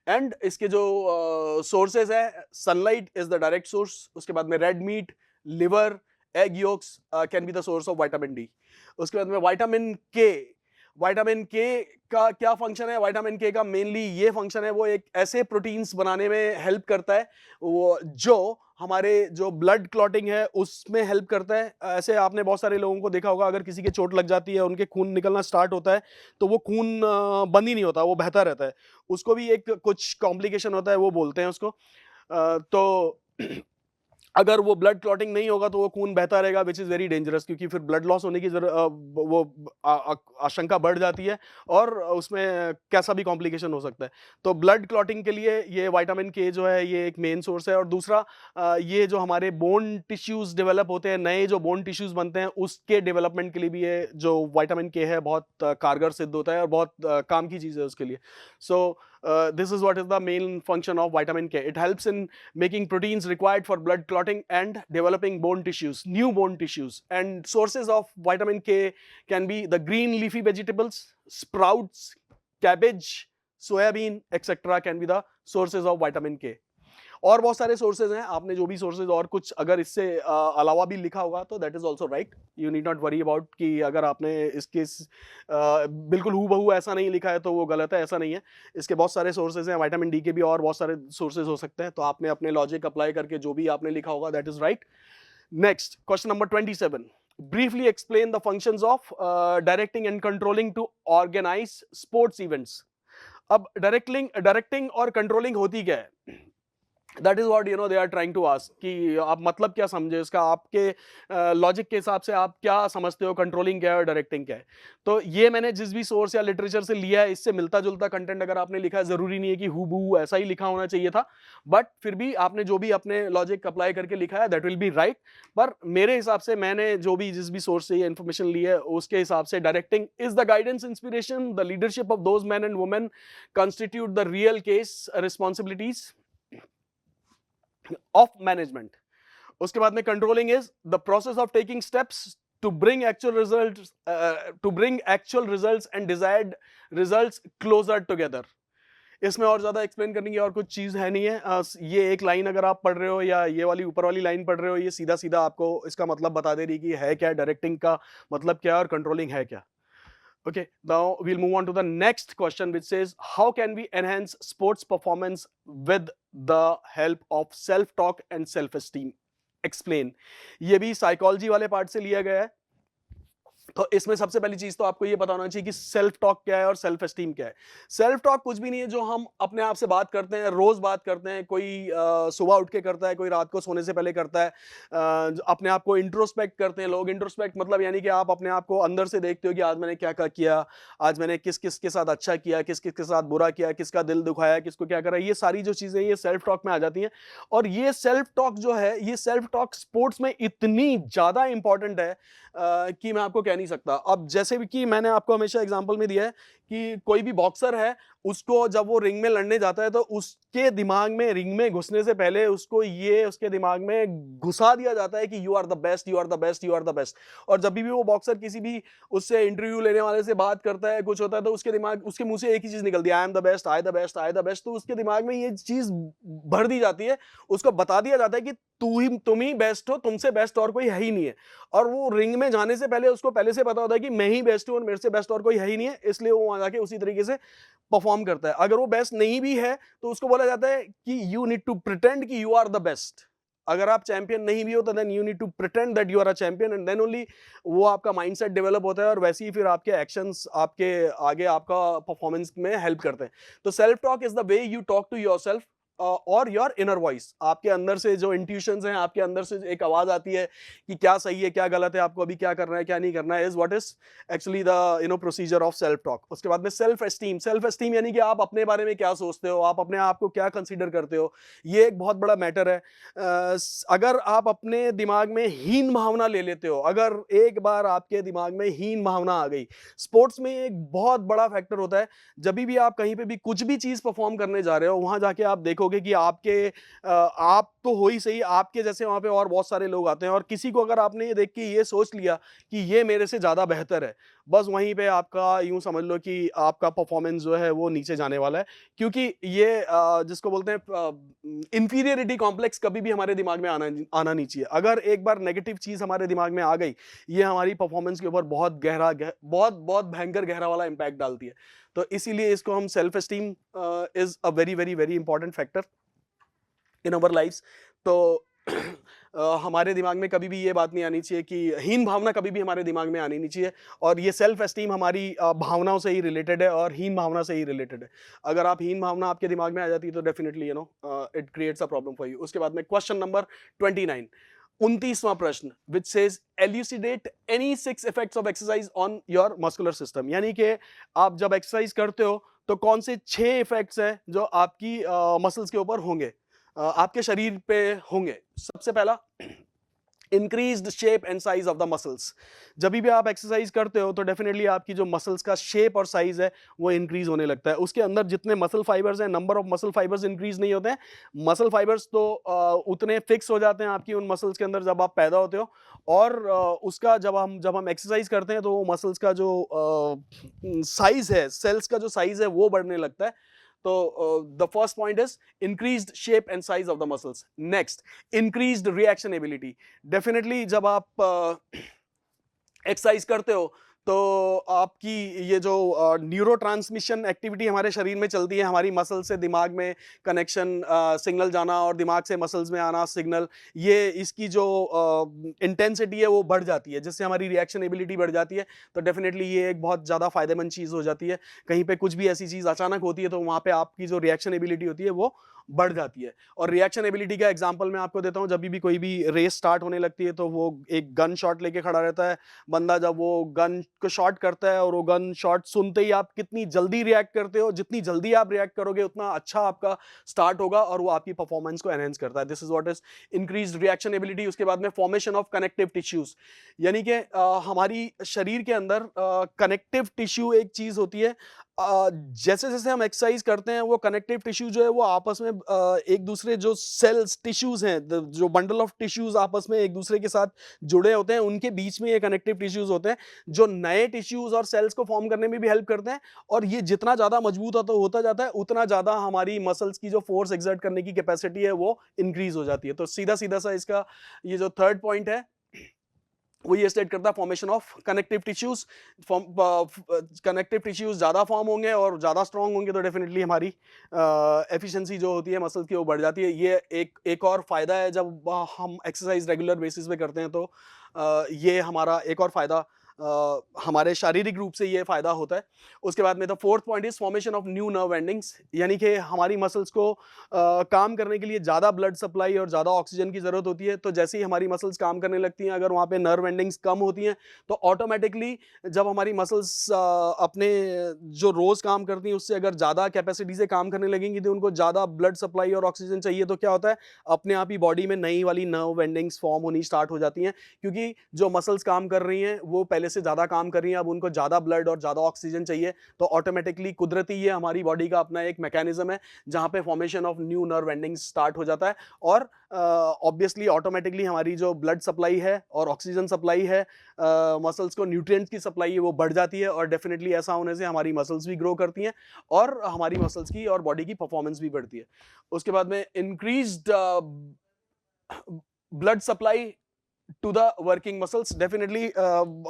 And इसके जो सोर्सेज है, sunlight is the direct source. उसके बाद में red meat, liver, egg yolks can be the source of vitamin D. उसके बाद में विटामिन के का क्या फंक्शन है? विटामिन के का मेनली ये फंक्शन है, वो एक ऐसे प्रोटीन्स बनाने में हेल्प करता है वो जो हमारे जो ब्लड क्लॉटिंग है उसमें हेल्प करता है. ऐसे आपने बहुत सारे लोगों को देखा होगा, अगर किसी के चोट लग जाती है, उनके खून निकलना स्टार्ट होता है, तो वो खून बंद ही नहीं होता, वो बहता रहता है. उसको भी एक कुछ कॉम्प्लिकेशन होता है, वो बोलते हैं उसको. तो अगर वो ब्लड क्लॉटिंग नहीं होगा तो वो खून बहता रहेगा, विच इज वेरी डेंजरस, क्योंकि फिर ब्लड लॉस होने की वो आशंका बढ़ जाती है और उसमें कैसा भी कॉम्प्लिकेशन हो सकता है. तो ब्लड क्लॉटिंग के लिए ये विटामिन के जो है ये एक मेन सोर्स है. और दूसरा, ये जो हमारे बोन टिश्यूज डेवलप होते हैं, नए जो बोन टिश्यूज बनते हैं, उसके डेवलपमेंट के लिए भी ये जो विटामिन के है बहुत कारगर सिद्ध होता है और बहुत काम की चीज़ है उसके लिए. सो this is what is the main function of vitamin K. It helps in making proteins required for blood clotting and developing bone tissues, new bone tissues. And sources of vitamin K can be the green leafy vegetables, sprouts, cabbage, soybean, etc. can be the sources of vitamin K. और बहुत सारे sources हैं. आपने जो भी sources और कुछ अगर इससे अलावा भी लिखा होगा तो that is also right. You need not worry about कि अगर आपने इसके बिल्कुल हूबहू ऐसा नहीं लिखा है तो वो गलत है, ऐसा नहीं है. इसके बहुत सारे सोर्सेज हैं, विटामिन डी के भी और बहुत सारे सोर्सेज हो सकते हैं. तो आपने अपने लॉजिक अप्लाई करके जो भी आपने लिखा होगा that is right. Next question number 27. Briefly explain the functions of directing and controlling to organize sports events. अब डायरेक्टिंग और कंट्रोलिंग होती क्या है? That is what they are trying to ask कि आप मतलब क्या समझे इसका, आपके लॉजिक के हिसाब से आप क्या समझते हो कंट्रोलिंग क्या है और डायरेक्टिंग क्या है. तो ये मैंने जिस भी सोर्स या लिटरेचर से लिया है, इससे मिलता जुलता कंटेंट अगर आपने लिखा है, जरूरी नहीं है कि हूबहू ऐसा ही लिखा होना चाहिए था, बट फिर भी आपने जो भी अपने लॉजिक अप्लाई करके लिखा है दैट विल बी राइट. पर मेरे हिसाब से मैंने जो भी जिस भी सोर्स से ये इन्फॉर्मेशन ली है उसके हिसाब से directing is the guidance, inspiration, the leadership of those man and women constitute the real case responsibilities of management. उसके बाद में controlling is the process of taking steps to bring actual results and desired results closer together. इसमें और ज्यादा explain करने की और कुछ चीज है नहीं है. ये एक लाइन अगर आप पढ़ रहे हो या ये वाली ऊपर वाली लाइन पढ़ रहे हो, ये सीधा सीधा आपको इसका मतलब बता दे रही कि है क्या, डायरेक्टिंग का मतलब क्या और कंट्रोलिंग है क्या. Okay, now we'll move on to the next question, which says, how can we enhance sports performance with the help of self-talk and self-esteem? Explain. ये भी साइकोलॉजी वाले पार्ट से लिया गया है. तो इसमें सबसे पहली चीज तो आपको ये पता होना चाहिए कि सेल्फ टॉक क्या है और सेल्फ एस्टीम क्या है. सेल्फ टॉक कुछ भी नहीं है जो हम अपने आप से बात करते हैं, रोज बात करते हैं. कोई सुबह उठ के करता है, कोई रात को सोने से पहले करता है. अपने आप को इंट्रोस्पेक्ट करते हैं लोग. इंट्रोस्पेक्ट मतलब यानी कि आप अपने आप को अंदर से देखते हो कि आज मैंने क्या क्या किया, आज मैंने किस किस के साथ अच्छा किया, किस किस के साथ बुरा किया, किसका दिल दुखाया, किसको क्या करा. ये सारी जो चीजें ये सेल्फ टॉक में आ जाती हैं. और ये सेल्फ टॉक जो है, ये सेल्फ टॉक स्पोर्ट्स में इतनी ज्यादा इंपॉर्टेंट है कि मैं आपको कह नहीं सकता. अब जैसे भी कि मैंने आपको हमेशा एग्जांपल में दिया है कि कोई भी बॉक्सर है, उसको जब वो रिंग में लड़ने जाता है तो उसके दिमाग में, रिंग में घुसने से पहले उसको ये उसके दिमाग में घुसा दिया जाता है कि you are the best, you are the best, you are the best. और जब भी वो बॉक्सर किसी भी उससे इंटरव्यू लेने वाले से बात करता है, कुछ होता है, तो उसके दिमाग, उसके मुंह से एक ही चीज निकलती है, I am the best, I the best, I the best. तो उसके दिमाग में ये चीज भर दी जाती है, उसको बता दिया जाता है कि तुम ही बेस्ट हो, तुमसे बेस्ट और कोई है ही नहीं है. और वो रिंग में जाने से पहले उसको पहले से पता होता है कि मैं ही बेस्ट हूं और मेरे से बेस्ट और कोई है ही नहीं है, इसलिए वो वहां जाके उसी तरीके से परफॉर्म करता है. अगर वो बेस्ट नहीं भी है तो उसको बोला जाता है कि यू नीड टू प्रिटेंड कि यू आर द बेस्ट. अगर आप चैंपियन नहीं भी हो तो then you need to pretend that you are a champion, and then only वो आपका माइंडसेट डेवलप होता है और वैसे ही फिर आपके एक्शंस आपके आगे आपका परफॉर्मेंस में हेल्प करते हैं. तो self talk is the way you talk to yourself और योर इनर वॉइस, आपके अंदर से जो इंट्यूशंस हैं, आपके अंदर से एक आवाज आती है कि क्या सही है क्या गलत है, आपको अभी क्या करना है क्या नहीं करना है, is what is actually the procedure of self talk. उसके बाद में सेल्फ एस्टीम। सेल्फ एस्टीम यानी कि आप अपने बारे में क्या सोचते हो, आप अपने आप को क्या कंसीडर करते हो, ये एक बहुत बड़ा मैटर है। अगर आप अपने दिमाग में हीन भावना ले लेते हो, अगर एक बार आपके दिमाग में हीन भावना आ गई, स्पोर्ट्स में एक बहुत बड़ा फैक्टर होता है। जब भी आप कहीं पे भी कुछ भी चीज परफॉर्म करने जा रहे हो, वहां जाके आप देखोगे कि आप तो हो ही सही, आपके जैसे वहां पे और बहुत सारे लोग आते हैं, और किसी को अगर आपने ये देख के ये सोच लिया कि ये मेरे से ज्यादा बेहतर है, बस वहीं पे आपका यूं समझ लो कि आपका परफॉर्मेंस जो है वो नीचे जाने वाला है। क्योंकि ये जिसको बोलते हैं इंफीरियरिटी कॉम्प्लेक्स, कभी भी हमारे दिमाग में आना नहीं चाहिए। अगर एक बार नेगेटिव चीज हमारे दिमाग में आ गई, ये हमारी परफॉर्मेंस के ऊपर बहुत बहुत भयंकर गहरा वाला इंपैक्ट डालती है। तो इसीलिए इसको हम self esteem is a very very very important factor in our lifes. तो हमारे दिमाग में कभी भी ये बात नहीं आनी चाहिए कि हीन भावना कभी भी हमारे दिमाग में आनी नहीं चाहिए। और ये सेल्फ एस्टीम हमारी भावनाओं से ही रिलेटेड है और हीन भावना से ही रिलेटेड है। अगर आप हीन भावना आपके दिमाग में आ जाती है तो definitely it creates a problem for you. उसके बाद में क्वेश्चन नंबर 29, 29वां प्रश्न, which says elucidate any 6 effects of exercise on your muscular system. यानी कि आप जब एक्सरसाइज करते हो तो कौन से 6 इफेक्ट्स हैं जो आपकी मसल्स के ऊपर होंगे, आपके शरीर पे होंगे। सबसे पहला, increased shape and size of the muscles. जब भी आप एक्सरसाइज करते हो तो डेफिनेटली आपकी जो मसल्स का शेप और साइज है वो इंक्रीज होने लगता है। उसके अंदर जितने मसल फाइबर्स हैं, number of muscle fibres increase नहीं होते हैं। मसल फाइबर्स तो उतने फिक्स हो जाते हैं आपकी उन मसल्स के अंदर जब आप पैदा होते हो। और उसका जब हम एक्सरसाइज करते हैं तो वो मसल्स का जो साइज है, सेल्स का जो साइज है वो बढ़ने लगता है। तो the first point is increased shape and size of the muscles. Next, increased reaction ability. Definitely जब आप एक्सरसाइज करते हो तो आपकी ये जो न्यूरोट्रांसमिशन एक्टिविटी हमारे शरीर में चलती है, हमारी मसल से दिमाग में कनेक्शन, सिग्नल जाना और दिमाग से मसल्स में आना सिग्नल, ये इसकी जो इंटेंसिटी है वो बढ़ जाती है, जिससे हमारी रिएक्शन एबिलिटी बढ़ जाती है। तो डेफिनेटली ये एक बहुत ज़्यादा फायदेमंद चीज़ हो जाती है। कहीं पे कुछ भी ऐसी चीज़ अचानक होती है तो वहाँ पे आपकी जो रिएक्शन एबिलिटी होती है वो बढ़ जाती है। और रिएक्शन एबिलिटी का एग्जांपल मैं आपको देता हूँ। जब भी कोई भी रेस स्टार्ट होने लगती है तो वो एक गन शॉट लेके खड़ा रहता है बंदा। जब वो गन को शॉट करता है और वो गन शॉट सुनते ही आप कितनी जल्दी रिएक्ट करते हो, जितनी जल्दी आप रिएक्ट करोगे उतना अच्छा आपका स्टार्ट होगा और वो आपकी परफॉर्मेंस को एनहेंस करता है। This is what is increased reaction ability. उसके बाद में फॉर्मेशन ऑफ कनेक्टिव टिश्यूज, यानी कि हमारी शरीर के अंदर कनेक्टिव टिश्यू एक चीज होती है। जैसे जैसे हम एक्सरसाइज करते हैं वो कनेक्टिव टिश्यू जो है वो आपस में एक दूसरे जो सेल्स टिश्यूज हैं, जो बंडल ऑफ टिश्यूज आपस में एक दूसरे के साथ जुड़े होते हैं, उनके बीच में ये कनेक्टिव टिश्यूज होते हैं जो नए टिश्यूज और सेल्स को फॉर्म करने में भी हेल्प करते हैं। और ये जितना ज्यादा मजबूत होता जाता है उतना ज्यादा हमारी मसल्स की जो फोर्स एक्सर्ट करने की कैपेसिटी है वो इंक्रीज हो जाती है। तो सीधा सीधा सा इसका ये जो थर्ड पॉइंट है वो ये स्टेट करता है formation of connective tissues. Connective tissues ज्यादा फॉर्म होंगे और ज्यादा स्ट्रांग होंगे तो डेफिनेटली हमारी एफिशिएंसी जो होती है मसल्स की वो बढ़ जाती है। ये एक और फायदा है जब हम एक्सरसाइज रेगुलर बेसिस पे करते हैं तो ये हमारा एक और फायदा हमारे शारीरिक रूप से ये फायदा होता है। उसके बाद में the fourth point is formation of new nerve endings, यानी कि हमारी मसल्स को काम करने के लिए ज़्यादा ब्लड सप्लाई और ज़्यादा ऑक्सीजन की ज़रूरत होती है। तो जैसे ही हमारी मसल्स काम करने लगती हैं, अगर वहाँ पे नर्व एंडिंग्स कम होती हैं तो ऑटोमेटिकली जब हमारी मसल्स अपने जो रोज़ काम करती हैं उससे अगर ज़्यादा कैपेसिटी से काम करने लगेंगी तो उनको ज़्यादा ब्लड सप्लाई और ऑक्सीजन चाहिए, तो क्या होता है अपने आप ही बॉडी में नई वाली नर्व एंडिंग्स फॉर्म होनी स्टार्ट हो जाती हैं। क्योंकि जो मसल्स काम कर रही हैं वो पहले से ज़्यादा काम कर रही हैं, अब उनको ज़्यादा ब्लड और ज़्यादा ऑक्सीजन चाहिए। तो ऑटोमेटिकली कुदरती ये हमारी बॉडी का अपना एक मैकेनिज्म है जहाँ पे formation of new nerve endings start हो जाता है। और ऑब्वियसली ऑटोमेटिकली हमारी जो ब्लड सप्लाई है और ऑक्सीजन सप्लाई है, मसल्स को न्यूट्रिएंट्स की सप्लाई है वो बढ़ जाती है। और डेफिनेटली ऐसा होने से हमारी मसल्स भी ग्रो करती हैं और हमारी मसल्स की और बॉडी की परफॉर्मेंस भी बढ़ती है। उसके बाद में increased blood supply to the working muscles, definitely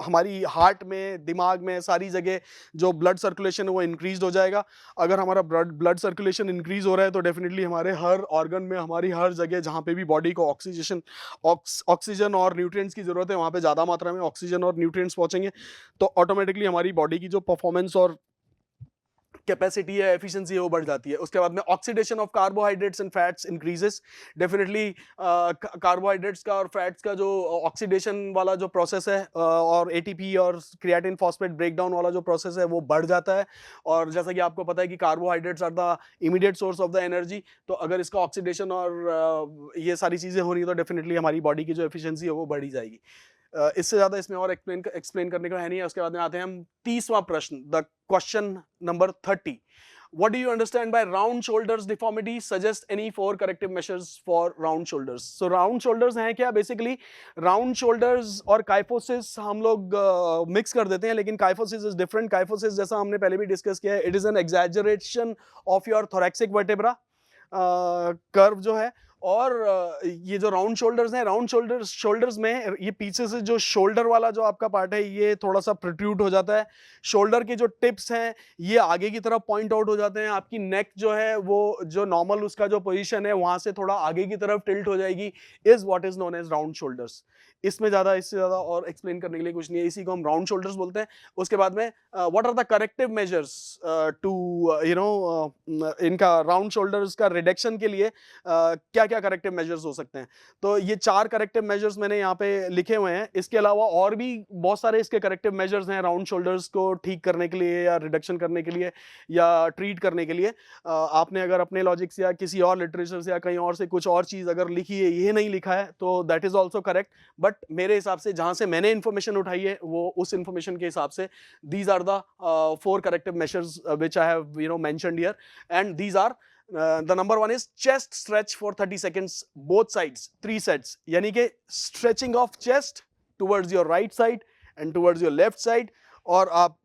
हमारी हार्ट में, दिमाग में, सारी जगह जो ब्लड सर्कुलेशन है वो इंक्रीज हो जाएगा। अगर हमारा ब्लड सर्कुलेशन इंक्रीज हो रहा है तो डेफिनेटली हमारे हर ऑर्गन में, हमारी हर जगह जहाँ पे भी बॉडी को ऑक्सीजन और न्यूट्रिएंट्स की जरूरत है वहाँ पे ज़्यादा मात्रा में ऑक्सीजन और न्यूट्रिएंट्स पहुँचेंगे। तो ऑटोमेटिकली हमारी बॉडी की जो परफॉर्मेंस और कैपेसिटी है, एफिशिएंसी है, वो बढ़ जाती है। उसके बाद में oxidation of carbohydrates and fats increases. Definitely carbohydrates का और फैट्स का जो ऑक्सीडेशन वाला जो प्रोसेस है और एटीपी और क्रिएटिन फॉस्फेट ब्रेकडाउन वाला जो प्रोसेस है वो बढ़ जाता है। और जैसा कि आपको पता है कि carbohydrates are the immediate source of the energy, तो अगर इसका ऑक्सीडेशन और ये सारी चीज़ें हो रही हैं तो डेफिनेटली हमारी बॉडी की जो एफिशिएंसी है वो बढ़ी जाएगी। इससे ज़्यादा इसमें और एक्सप्लेन करने का है नहीं है। उसके बाद में आते हैं हम 30वां प्रश्न, the question number 30। What do you understand by round shoulders deformity? Suggest any 4 corrective measures for round shoulders. So round shoulders हैं क्या? Basically round shoulders और kyphosis हम लोग मिक्स कर देते हैं, लेकिन kyphosis is different. Kyphosis जैसा हमने पहले भी डिस्कस किया है, it is an exaggeration of your thoracic vertebra curve जो है। और ये जो राउंड शोल्डर्स हैं, राउंड शोल्डर्स में ये पीछे से जो शोल्डर वाला जो आपका पार्ट है ये थोड़ा सा प्रोट्रूड हो जाता है। शोल्डर के जो टिप्स हैं ये आगे की तरफ पॉइंट आउट हो जाते हैं। आपकी नेक जो है वो जो नॉर्मल उसका जो पोजीशन है वहां से थोड़ा आगे की तरफ टिल्ट हो जाएगी, is what is known as round shoulders. इससे ज्यादा और एक्सप्लेन करने के लिए कुछ नहीं है, इसी को हम राउंड शोल्डर्स बोलते हैं। उसके बाद में what are the corrective measures to इनका राउंड शोल्डर्स का रिडक्शन के लिए क्या क्या करेक्टिव मेजर्स हो सकते हैं। तो ये 4 करेक्टिव मेजर्स मैंने यहाँ पे लिखे हुए हैं। इसके अलावा और भी बहुत सारे इसके करेक्टिव मेजर्स हैं राउंड शोल्डर्स को ठीक करने के लिए या रिडक्शन करने के लिए या ट्रीट करने के लिए। आपने अगर अपने लॉजिक से या किसी और लिटरेचर से या कहीं और से कुछ और चीज अगर लिखी है, ये नहीं लिखा है, तो that is also correct. But मेरे हिसाब से जहां से मैंने इन्फॉर्मेशन उठाई है वो उस इन्फॉर्मेशन के हिसाब से these are the 4 corrective measures which I have mentioned here, and these are the number 1 is chest stretch for 30 seconds both sides 3 sets, यानी कि stretching of chest towards your right side and towards your left side। और आप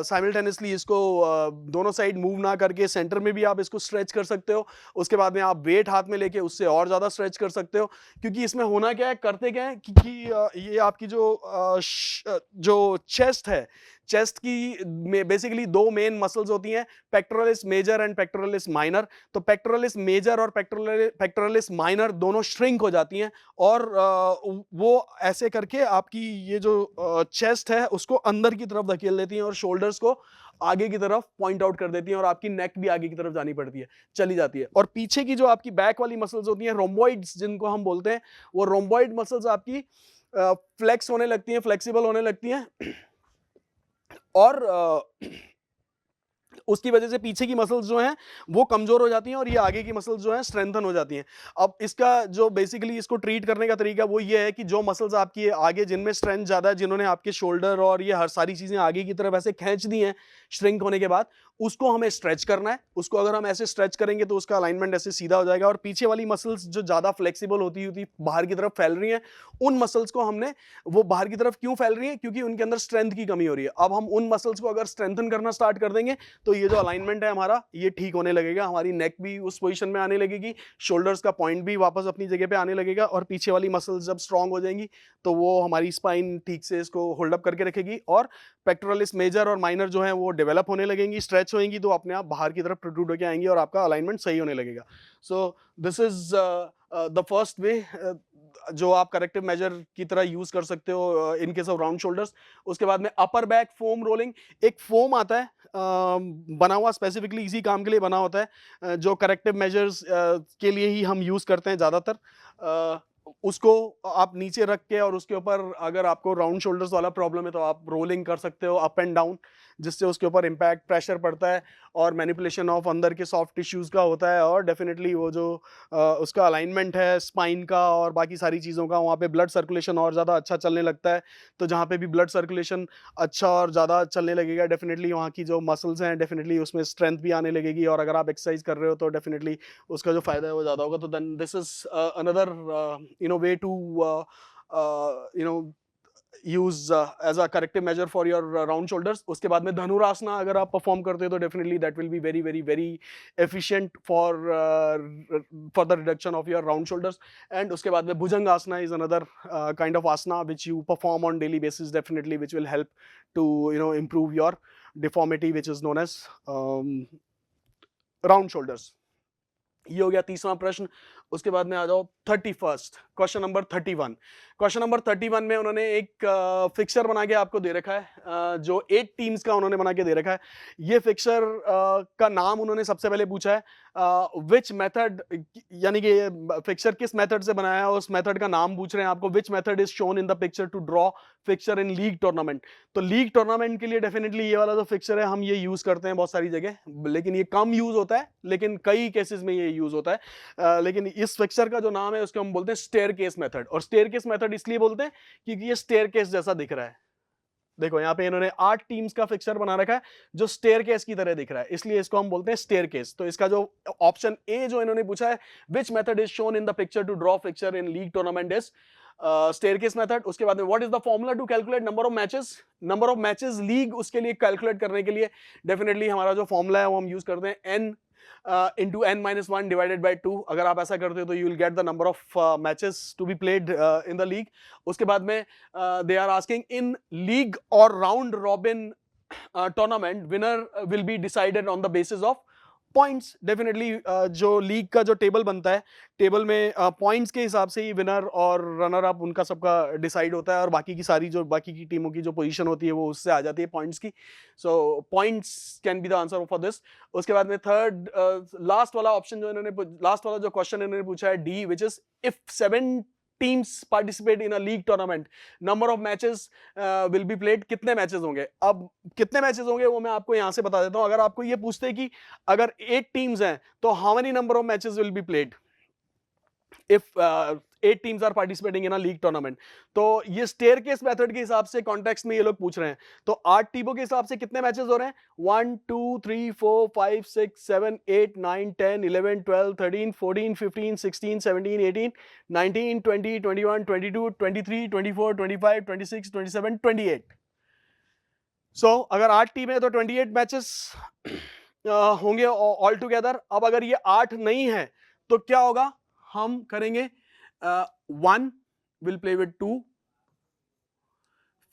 simultaneously इसको दोनों side move ना करके centre में भी आप इसको स्ट्रेच कर सकते हो। उसके बाद में आप वेट हाथ में लेके उससे और ज़्यादा स्ट्रेच कर सकते हो, क्योंकि इसमें होना क्या है, करते क्या है कि ये आपकी जो चेस्ट है, चेस्ट की बेसिकली 2 मेन मसल्स होती हैं, pectoralis major and pectoralis minor. तो पेक्टोरलिस मेजर और पेक्टोरलिस माइनर दोनों श्रिंक हो जाती हैं और वो ऐसे करके आपकी ये जो चेस्ट है उसको अंदर की तरफ धकेल देती हैं और शोल्डर्स को आगे की तरफ पॉइंट आउट कर देती हैं और आपकी नेक भी आगे की तरफ जानी पड़ती है, चली जाती है। और पीछे की जो आपकी बैक वाली मसल्स होती हैं, रोम्बॉइड्स जिनको हम बोलते हैं, वो रोम्बॉइड मसल्स आपकी फ्लेक्स होने लगती हैं, फ्लेक्सिबल होने लगती हैं और उसकी वजह से पीछे की मसल्स जो हैं वो कमजोर हो जाती हैं और ये आगे की मसल्स जो हैं स्ट्रेंथन हो जाती हैं। अब इसका जो बेसिकली इसको ट्रीट करने का तरीका वो ये है कि जो मसल्स आपकी आगे जिनमें स्ट्रेंथ ज्यादा है, जिन्होंने आपके शोल्डर और ये हर सारी चीजें आगे की तरफ ऐसे खींच दी हैं श्रिंक होने के बाद, उसको हमें स्ट्रेच करना है। उसको अगर हम ऐसे स्ट्रेच करेंगे तो उसका अलाइनमेंट ऐसे सीधा हो जाएगा और पीछे वाली मसल्स जो ज्यादा फ्लेक्सिबल होती बाहर की तरफ फैल रही हैं, उन मसल्स को हमने, वो बाहर की तरफ क्यों फैल रही है, क्योंकि उनके अंदर स्ट्रेंथ की कमी हो रही है। अब हम उन मसल्स को अगर स्ट्रेंथन करना स्टार्ट कर देंगे तो ये जो अलाइनमेंट है हमारा ये ठीक होने लगेगा, हमारी नेक भी उस पोजीशन में आने लगेगी, शोल्डर्स का पॉइंट भी वापस अपनी जगह पे आने लगेगा और पीछे वाली मसल्स जब स्ट्रांग हो जाएंगी तो वो हमारी स्पाइन ठीक से इसको होल्ड अप करके रखेगी और पेक्टोरलिस मेजर और माइनर जो है वो डेवलप होने लगेंगी, स्ट्रेच होंगी तो अपने आप बाहर की तरफ प्रोट्रूड होकर आएंगी और आपका अलाइनमेंट सही होने लगेगा। So this is the first way जो आप करेक्टिव मेजर की तरह यूज कर सकते हो in case of round shoulders. उसके बाद में अपर बैक फोम रोलिंग, एक फोम आता है बना हुआ स्पेसिफिकली इसी काम के लिए बना होता है, जो करेक्टिव मेजर्स के लिए ही हम यूज करते हैं ज़्यादातर। उसको आप नीचे रख के और उसके ऊपर अगर आपको राउंड शोल्डर्स वाला प्रॉब्लम है तो आप रोलिंग कर सकते हो अप एंड डाउन, जिससे उसके ऊपर इम्पैक्ट प्रेशर पड़ता है और मैनिपुलेशन ऑफ अंदर के सॉफ्ट टिश्यूज़ का होता है और डेफिनेटली वो जो उसका अलाइनमेंट है स्पाइन का और बाकी सारी चीज़ों का, वहाँ पे ब्लड सर्कुलेशन और ज़्यादा अच्छा चलने लगता है। तो जहाँ पे भी ब्लड सर्कुलेशन अच्छा और ज़्यादा चलने लगेगा, डेफिनेटली वहाँ की जो मसल्स हैं डेफिनेटली उसमें स्ट्रेंथ भी आने लगेगी और अगर आप एक्सरसाइज कर रहे हो तो डेफिनेटली उसका जो फ़ायदा है वो ज़्यादा होगा। तो then this is another way to use as a corrective measure for your round shoulders। उसके बाद में धनुरासना अगर आप परफॉर्म करते हो तो definitely that will be very very very efficient for the reduction of your round shoulders। and उसके बाद में Bhujangasana is another kind of asana which you perform on daily basis, definitely which will help to improve your deformity which is known as round shoulders। ये हो गया तीसरा प्रश्न। उसके बाद में आ जाओ 31st, question number 31। Question number 31 में उन्होंने एक फिक्सर बना के आपको दे रखा है, जो 8 टीम्स का उन्होंने बना के दे रखा है। ये फिक्सर का नाम उन्होंने सबसे पहले पूछा है, विच मेथड, यानी कि ये फिक्सर किस मेथड से बनाया है, उस मेथड का नाम पूछ रहे हैं आपको। Which method is shown in the picture to draw fixture in league tournament. तो लीग टूर्नामेंट के लिए डेफिनेटली ये वाला जो फिक्सर है हम ये यूज करते हैं बहुत सारी जगह, लेकिन ये कम यूज होता है, लेकिन कई केसेस में ये यूज होता है। लेकिन इस फिक्सर का जो नाम है उसको हम बोलते हैं स्टेयरकेस मेथड। और स्टेयरकेस मेथड इसलिए बोलते हैं क्योंकि ये स्टेयरकेस जैसा दिख रहा है। देखो यहाँ पे इन्होंने 8 टीम्स का फिक्सर बना रखा है जो स्टेयरकेस की तरह दिख रहा है, इसलिए इसको हम बोलते हैं स्टेयरकेस। तो इसका जो ऑप्शन ए जो इन्होंने पूछा है, which method is shown in the picture to draw fixture in league tournament, is staircase method. उसके बाद में what is the formula to calculate number of matches, number of matches league, उसके लिए calculate करने के लिए डेफिनेटली हमारा जो फॉर्मूला है वो हम यूज करते हैं n into n-1 divided by 2। अगर आप ऐसा करते हो तो you will get the number of matches to be played in the league। उसके बाद में they are asking in league or round robin tournament winner will be decided on the basis of points. Definitely जो league का जो table बनता है, table में points के हिसाब से ही विनर और रनर अप उनका सबका डिसाइड होता है, और बाकी की सारी जो बाकी की टीमों की जो पोजीशन होती है वो उससे आ जाती है पॉइंट्स की। So points can be the answer for this. उसके बाद में थर्ड लास्ट वाला ऑप्शन जो इन्होंने, लास्ट वाला जो क्वेश्चन इन्होंने पूछा है D, which is if 7 teams participate in a league tournament number of matches will be played, कितने मैचेस होंगे। अब कितने मैचेस होंगे वो मैं आपको यहां से बता देता हूं। अगर आपको ये पूछते हैं कि अगर 8 टीम्स हैं तो how many number of matches will be played if 8 teams are participating in a league tournament। तो ये staircase method के हिसाब से कॉन्टेक्स्ट में ये लोग पूछ रहे हैं। तो 8 टीमों के हिसाब से कितने मैचेस हो रहे हैं, 1 2 3 4 5 6 7 8 9 10 11 12 13 14 15 16 17 18 19 20 21 22 23 24 25 26 27 28। सो अगर 8 टीम है तो 28 मैचेस होंगे ऑल टुगेदर। अब अगर ये 8 नहीं है तो क्या होगा, हम करेंगे 1 विल प्ले विद 2,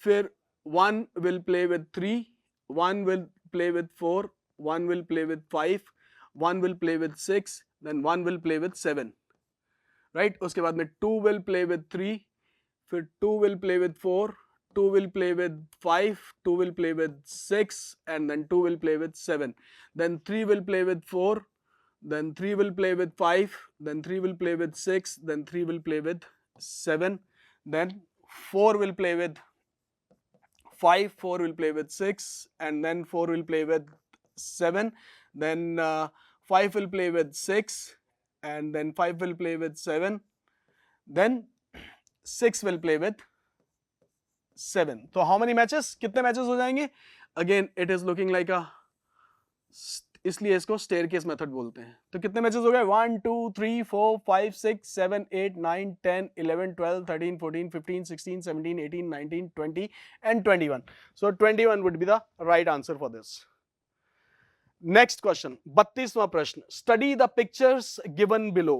फिर 1 will play with 3, 1 will play with 4, 1 will play with 5, 1 will play with 6, then 1 will play with 7, right. उसके बाद में 2 विल प्ले विद 3, फिर 2 will play with 4, 2 will play with 5, 2 will play with 6, and then 2 will play with 7. Then 3 will play with 4, then 3 will play with 5, then 3 will play with 6, then 3 will play with 7, then 4 will play with 5, 4 will play with 6, and then 4 will play with 7, then 5 will play with 6, and then 5 will play with 7, then 6 will play with 7। तो how many matches, कितने matches हो जाएंगे। Again it is looking like अ, इसलिए इसको staircase method बोलते हैं। तो कितने मैचेस हो गए, 1 2 3 4 5 6 7 8 9 10 11 12 13 14 15 16 17 18 19 20 and 21। so 21 would be the right answer for this। Next question 32वां प्रश्न, study the pictures given below.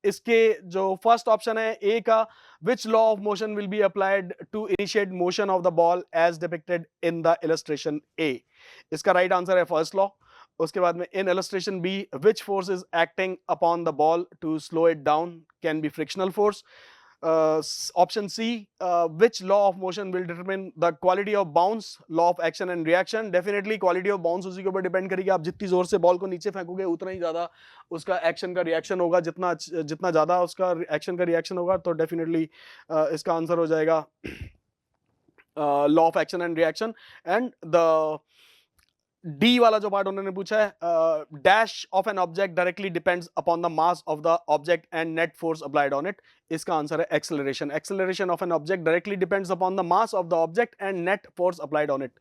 इसके जो फर्स्ट ऑप्शन है ए का, which law of motion will be applied to initiate motion of the ball as depicted in the illustration A. इसका right answer है first law. उसके बाद में in illustration B, which force is acting upon the ball to slow it down, can be frictional force. Option C, which law of motion will determine the quality of bounce, law of action and reaction. Definitely quality of bounce उसी के ऊपर depend करेगी, आप जितनी जोर से ball को नीचे फेंकोगे उतना ही ज्यादा उसका एक्शन का रिएक्शन होगा, जितना ज्यादा उसका एक्शन का रिएक्शन होगा तो डेफिनेटली इसका आंसर हो जाएगा law of action and reaction. And the D वाला जो पार्ट उन्होंने पूछा है, dash of an object directly depends upon the mass of the object and net force applied on it. इसका आंसर है acceleration. Acceleration of an object directly depends upon the mass of the object and net force applied on it.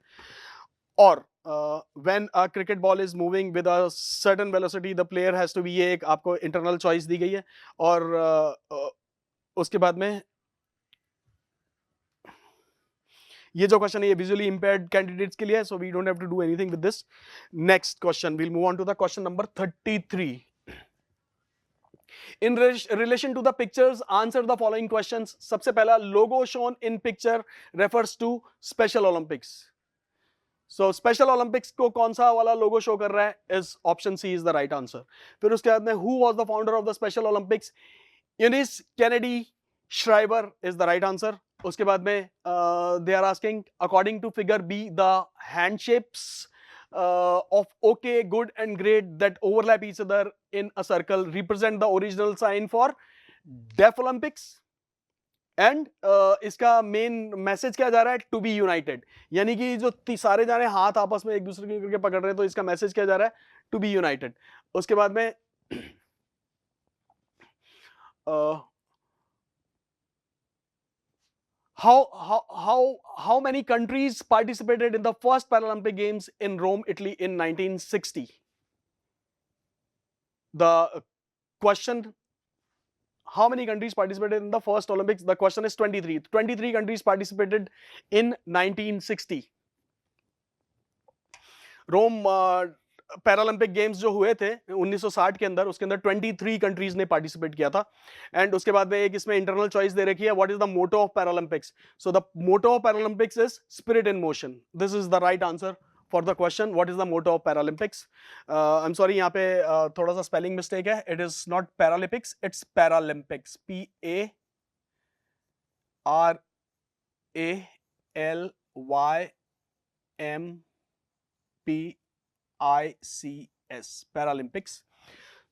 और when a cricket ball is moving with a certain velocity the player has to be, ये एक आपको internal choice दी गई है। और उसके बाद में ये जो क्वेश्चन है ये विजुअली इंपेयर्ड कैंडिडेट्स के लिए है, so we don't have to do anything with this. Next question, we'll move on to the question number 33। In relation to the pictures, answer the following questions। सबसे पहला, logo shown in picture refers to Special Olympics। So Special Olympics को कौन सा वाला logo show कर रहा है? Is option C is the right answer. फिर उसके बाद में who was the founder of the Special Olympics? Eunice Kennedy Shriver is the right answer. उसके बाद में they are asking according to figure B the hand shapes of okay, good and great that overlap each other in a circle represent the original sign for Deaf Olympics. And इसका main message क्या जा रहा है? To be united. यानी कि जो सारे जाने हाथ आपस में एक दूसरे के करके पकड़ रहे हैं, तो इसका मैसेज क्या जा रहा है? To be united. उसके बाद में how many countries participated in the first Paralympic Games in Rome, Italy in 1960? The question, how many countries participated in the first Olympics? The question is 23. 23 countries participated in 1960. Rome Paralympic games जो हुए थे 1960 के अंदर, उसके अंदर 23 countries ने participate किया था. एंड उसके बाद में एक इसमें इंटरनल चॉइस दे रखी है, what is the motto of Paralympics? So the motto of Paralympics is spirit in motion. This is the right answer for the question, what is the motto of Paralympics. I am sorry, यहाँ पे थोड़ा सा spelling mistake है. It is not Paralympics, it's Paralympics. PARALYMPICS, Paralympics.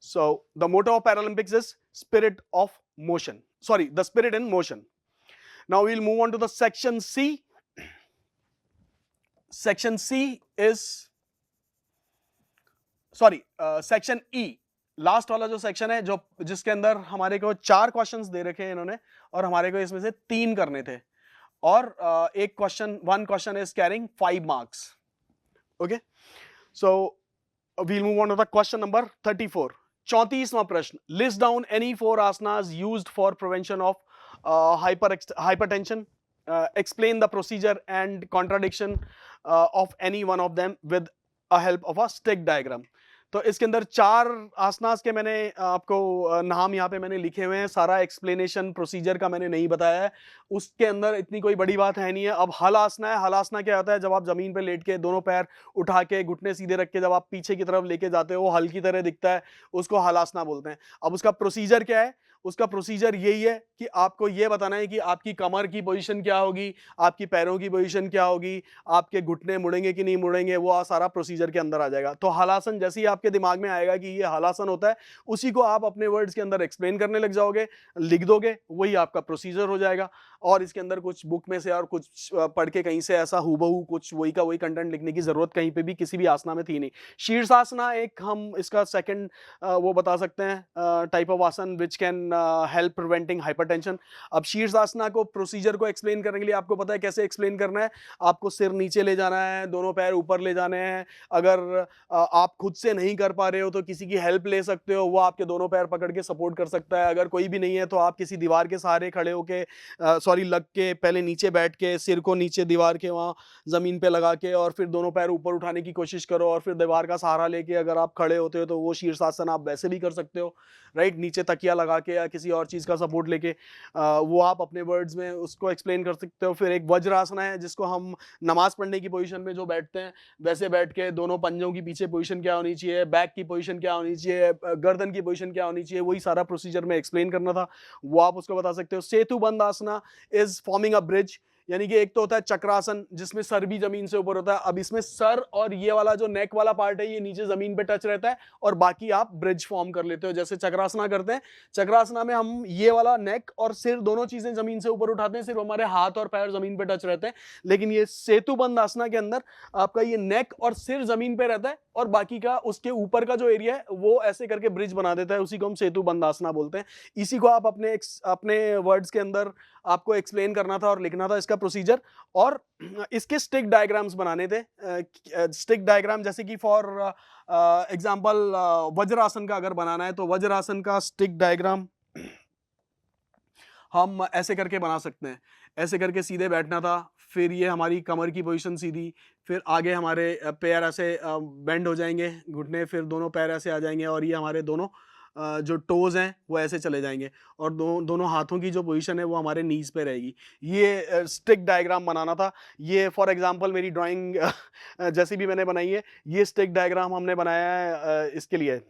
So the motto of Paralympics is spirit of motion. Sorry, the spirit in motion. Now we'll move on to the section C. Section C is, sorry, section E. Last वाला जो section है, जो जिसके अंदर हमारे को 4 questions दे रखे हैं इन्होंने, और हमारे को इसमें से 3 करने थे, और एक question, 1 question is carrying 5 marks. Okay, so we'll move on to the question number 34. 34वां प्रश्न. List down any 4 asanas used for prevention of hypertension. Explain the procedure and contradiction of any one of them with a help of a stick diagram. तो इसके अंदर 4 आसनास के मैंने आपको नाम यहाँ पे मैंने लिखे हुए हैं. सारा एक्सप्लेनेशन प्रोसीजर का मैंने नहीं बताया है. उसके अंदर इतनी कोई बड़ी बात है नहीं है. अब हल आसना है. हल आसना क्या होता है? जब आप जमीन पे लेट के दोनों पैर उठा के घुटने सीधे रख के जब आप पीछे की तरफ लेके जाते हो, वो हल की तरह दिखता है, उसको हल आसना बोलते हैं. अब उसका प्रोसीजर क्या है? उसका प्रोसीजर यही है कि आपको ये बताना है कि आपकी कमर की पोजीशन क्या होगी, आपकी पैरों की पोजीशन क्या होगी, आपके घुटने मुड़ेंगे कि नहीं मुड़ेंगे, वो सारा प्रोसीजर के अंदर आ जाएगा. तो हलासन जैसे ही आपके दिमाग में आएगा कि ये हलासन होता है, उसी को आप अपने वर्ड्स के अंदर एक्सप्लेन करने लग जाओगे, लिख दोगे, वही आपका प्रोसीजर हो जाएगा. और इसके अंदर कुछ बुक में से और कुछ पढ़ के कहीं से ऐसा हूबहू कुछ वही का वही कंटेंट लिखने की जरूरत कहीं पे भी किसी भी आसना में थी नहीं. शीर्षासना एक हम इसका सेकंड वो बता सकते हैं टाइप ऑफ आसन which can help preventing hypertension. अब शीर्षासना को प्रोसीजर को एक्सप्लेन करने के लिए आपको पता है कैसे एक्सप्लेन करना है. आपको सिर नीचे ले जाना है, दोनों पैर ऊपर ले जाने हैं. अगर आप खुद से नहीं कर पा रहे हो तो किसी की हेल्प ले सकते हो, वो आपके दोनों पैर पकड़ के सपोर्ट कर सकता है. अगर कोई भी नहीं है तो आप किसी दीवार के सहारे खड़े होके सॉरी लग के पहले नीचे बैठ के सिर को नीचे दीवार के वहाँ ज़मीन पे लगा के और फिर दोनों पैर ऊपर उठाने की कोशिश करो, और फिर दीवार का सहारा लेके अगर आप खड़े होते हो तो वो शीर्षासन आप वैसे भी कर सकते हो, राइट. नीचे तकिया लगा के या किसी और चीज़ का सपोर्ट लेके वो आप अपने वर्ड्स में उसको एक्सप्लेन कर सकते हो. फिर एक वज्रासन है जिसको हम नमाज पढ़ने की पोजीशन में जो बैठते हैं वैसे बैठ के दोनों पंजों की पीछे पोजीशन क्या होनी चाहिए, बैक की पोजीशन क्या होनी चाहिए, गर्दन की पोजीशन क्या होनी चाहिए, वही सारा प्रोसीजर में एक्सप्लेन करना था, वो आप उसको बता सकते हो. सेतु बंद आसना इज फॉर्मिंग अ ब्रिज. यानी कि एक तो होता है चक्रासन जिसमें सर भी जमीन से ऊपर होता है. अब इसमें सर और ये वाला जो नेक वाला पार्ट है ये नीचे जमीन पे टच रहता है और बाकी आप ब्रिज फॉर्म कर लेते हो जैसे चक्रासना करते हैं. चक्रासना में हम ये वाला नेक और सिर दोनों चीजें जमीन से ऊपर उठाते हैं, सिर्फ हमारे हाथ और पैर जमीन पे टच रहते हैं. लेकिन ये सेतुबंद आसना के अंदर आपका ये नेक और सिर जमीन पे रहता है और बाकी का उसके ऊपर का जो एरिया है वो ऐसे करके ब्रिज बना देता है, उसी को हम सेतुबंद आसना बोलते हैं. इसी को आप अपने वर्ड्स के अंदर आपको एक्सप्लेन करना था और लिखना था इसका प्रोसीजर. और इसके स्टिक डायग्राम्स बनाने थे. स्टिक डायग्राम जैसे कि फॉर एग्जांपल वज्रासन का अगर बनाना है तो वज्रासन का स्टिक डायग्राम हम ऐसे करके बना सकते हैं. ऐसे करके सीधे बैठना था, फिर ये हमारी कमर की पोजीशन सीधी, फिर आगे हमारे पैर ऐसे बेंड हो जाएंगे घुटने, फिर दोनों पैर ऐसे आ जाएंगे और ये हमारे दोनों जो टोज हैं वो ऐसे चले जाएंगे और दोनों हाथों की जो पोजीशन है वो हमारे नीज पे रहेगी। ये स्टिक डायग्राम बनाना था। ये फॉर एग्जांपल मेरी ड्राइंग जैसी भी मैंने बनाई है, ये स्टिक डायग्राम हमने बनाया है इसके लिए,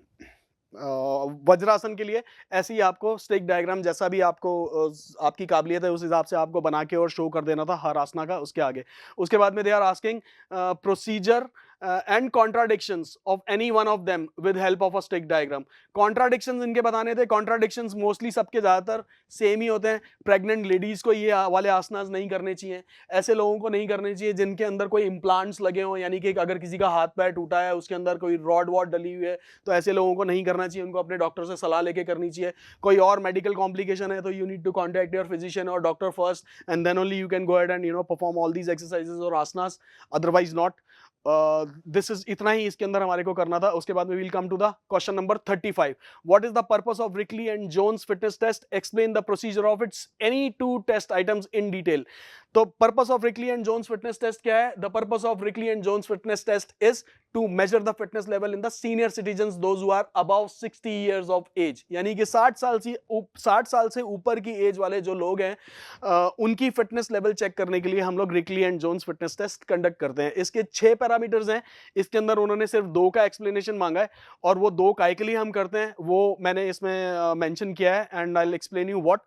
वज्रासन के लिए। ऐसे ही आपको स्टिक डायग्राम जैसा भी आपको आपकी काबिलियत है उस हिसाब से आपको बना के और शो कर देना था हर आसना का उसके आगे। उसके बाद में they are asking procedure and contradictions of any one of them with help of a stick diagram. Contradictions इनके बताने थे। कॉन्ट्राडिक्शंस मोस्टली सबके ज्यादातर सेम ही होते हैं। प्रेग्नेंट लेडीज को ये वाले आसनास नहीं करने चाहिए, ऐसे लोगों को नहीं करने चाहिए जिनके अंदर कोई इम्प्लांट्स लगे हों, यानी कि अगर किसी का हाथ पैर टूटा है उसके अंदर कोई रॉड वॉड डली हुई है तो ऐसे लोगों को नहीं करना चाहिए, उनको अपने डॉक्टर से सलाह लेके करनी चाहिए। कोई और मेडिकल कॉम्प्लिकेशन है तो you need to contact your physician और doctor first and then only you can go ahead and perform all these exercises और asanas, otherwise not. This is इतना ही इसके अंदर हमारे को करना था। उसके बाद में will come to the question number 35। What is the purpose of Rikli and Jones fitness test, explain the procedure of its any two test items in detail. तो purpose of Rikli and Jones fitness test क्या है? The purpose of Rikli and Jones fitness test is to measure the fitness level in the senior citizens those who are above 60 years of age, यानी कि 60 साल से ऊपर की as वाले जो लोग हैं उनकी फिटनेस लेवल चेक करने के लिए हम लोग Rikli and Jones fitness test conduct करते हैं। इसके 6 पैरामीटर्स हैं, इसके अंदर उन्होंने सिर्फ 2 का एक्सप्लेनेशन मांगा है और वो 2 काय के लिए हम करते हैं वो मैंने इसमें मेंशन किया है and I will explain you what.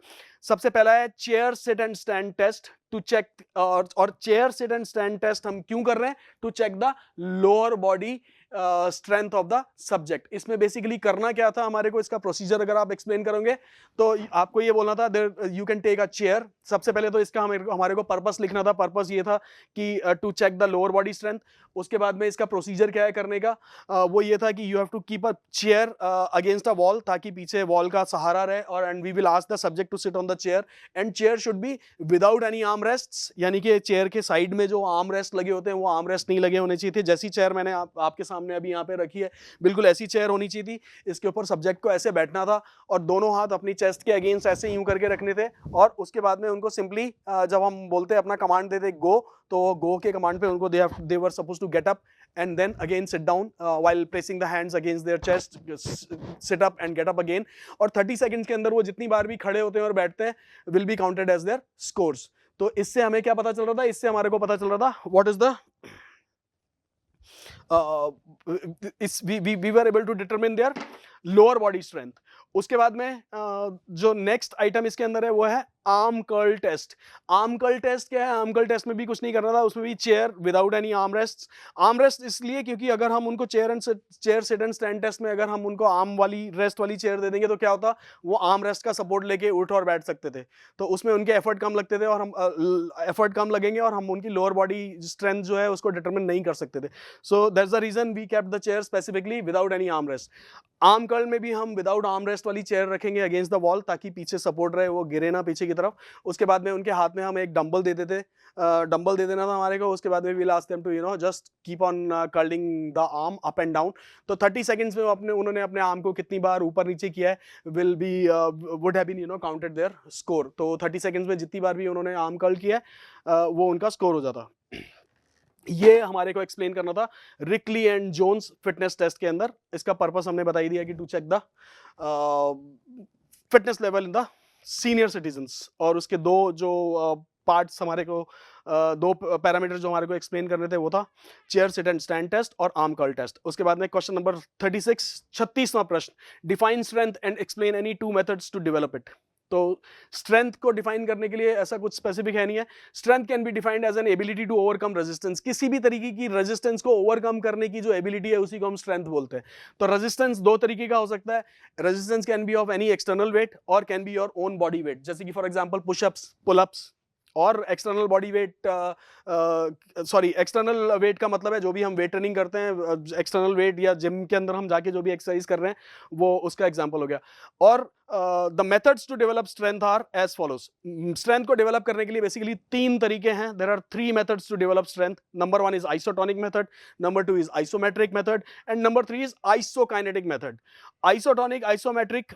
सबसे पहला है chair sit and stand test to check, और chair sit and stand test हम क्यों कर रहे हैं? To check the lower body strength of the subject. इसमें बेसिकली करना क्या था हमारे को, इसका प्रोसीजर अगर आप एक्सप्लेन करोगे तो आपको ये बोलना था you can take a chair. सबसे पहले तो इसका हमारे को पर्पस लिखना था। पर्पस ये था कि to check the lower body strength. उसके बाद में इसका प्रोसीजर क्या है करने का, वो ये था कि you have to keep a chair against a wall, ताकि पीछे वॉल का सहारा रहे, और and we will ask the subject to sit on the chair and chair should be without any arm rests, यानी कि चेयर के साइड में जो आर्म रेस्ट लगे होते हैं वो आर्म रेस्ट नहीं लगे होने चाहिए थे। जैसी चेयर मैंने आपके सामने अभी यहाँ पे रखी है बिल्कुल ऐसी चेयर होनी चाहिए थी। इसके ऊपर सब्जेक्ट को ऐसे बैठना था और दोनों हाथ अपनी चेस्ट के अगेंस्ट ऐसे यूं करके रखने थे, और उसके बाद में उनको सिंपली जब हम बोलते हैं अपना कमांड देते गो, तो गो के कमांड पे उनको they were suppose to get up and then again sit down while placing the hands against their chest, sit up and get up again, और 30 seconds के अंदर वो जितनी बार भी खड़े होते हैं और बैठते हैं will be counted as their scores। तो इससे हमें क्या पता चल रहा था? इससे हमारे को पता चल रहा था what is the we were able to determine their lower body strength। उसके बाद में जो नेक्स्ट आइटम इसके अंदर है वो है arm curl test. Arm curl test क्या है? आर्म कर्ल टेस्ट में भी कुछ नहीं करना था, उसमें भी chair without any arm rest. Arm rest इसलिए क्योंकि अगर हम उनको chair sit and stand test में अगर हम उनको आर्म वाली रेस्ट वाली चेयर दे देंगे तो क्या होता, वो आर्म रेस्ट का सपोर्ट लेके उठ और बैठ सकते थे, तो उसमें उनके एफर्ट कम लगते थे और हम एफर्ट कम लगेंगे और हम उनकी लोअर बॉडी स्ट्रेंथ जो है उसको डिटरमिन नहीं कर सकते थे। So that's the reason we kept the chair specifically without any arm rest. Arm curl में भी हम विदाउट आर्म रेस्ट वाली चेयर रखेंगे अगेंस्ट द वॉल, ताकि पीछे सपोर्ट रहे, वो गिरे ना पीछे की तरफ। उसके बाद में उनके हाथ में हम एक डंबल दे देते, डंबल दे देना था हमारे को। उसके बाद में we will ask them to just keep on curling the arm up and down. तो 30 सेकंड्स में उन्होंने अपने आर्म को कितनी बार ऊपर नीचे किया है will be would have been counted their score. तो 30 सेकंड्स में जितनी बार भी उन्होंने आर्म कर्ल किया है वो उनका स्कोर हो जाता। ये हमारे को एक्सप्लेन करना था Rikli and Jones fitness test के अंदर। इसका पर्पस हमने बता ही दिया कि to check the fitness level in the senior citizens. और उसके दो जो पार्ट्स हमारे को दो पैरामीटर जो हमारे को एक्सप्लेन करने थे वो था chair sit and stand test और आर्म कर्ल टेस्ट। उसके बाद में क्वेश्चन नंबर 36वां प्रश्न, define strength and explain any 2 methods to develop it. तो स्ट्रेंथ को डिफाइन करने के लिए ऐसा कुछ स्पेसिफिक है नहीं है। Strength can be defined as an ability to overcome resistance. किसी भी तरीके की रेजिस्टेंस को ओवरकम करने की जो एबिलिटी है उसी को हम स्ट्रेंथ बोलते हैं। तो रेजिस्टेंस 2 तरीके का हो सकता है। Resistance can be of any external weight और can be your own body weight, जैसे कि फॉर एग्जांपल पुशअप्स, पुलअप्स। और external body weight external weight का मतलब है जो भी हम वेट ट्रेनिंग करते हैं, एक्सटर्नल वेट या जिम के अंदर हम जाके जो भी एक्सरसाइज कर रहे हैं वो उसका एग्जांपल हो गया। और the methods to develop strength are as follows. Strength को डेवलप करने के लिए बेसिकली 3 तरीके हैं। There are 3 methods to develop strength. Number 1 is isotonic method, number 2 is isometric method and number 3 is isokinetic method. Isotonic, isometric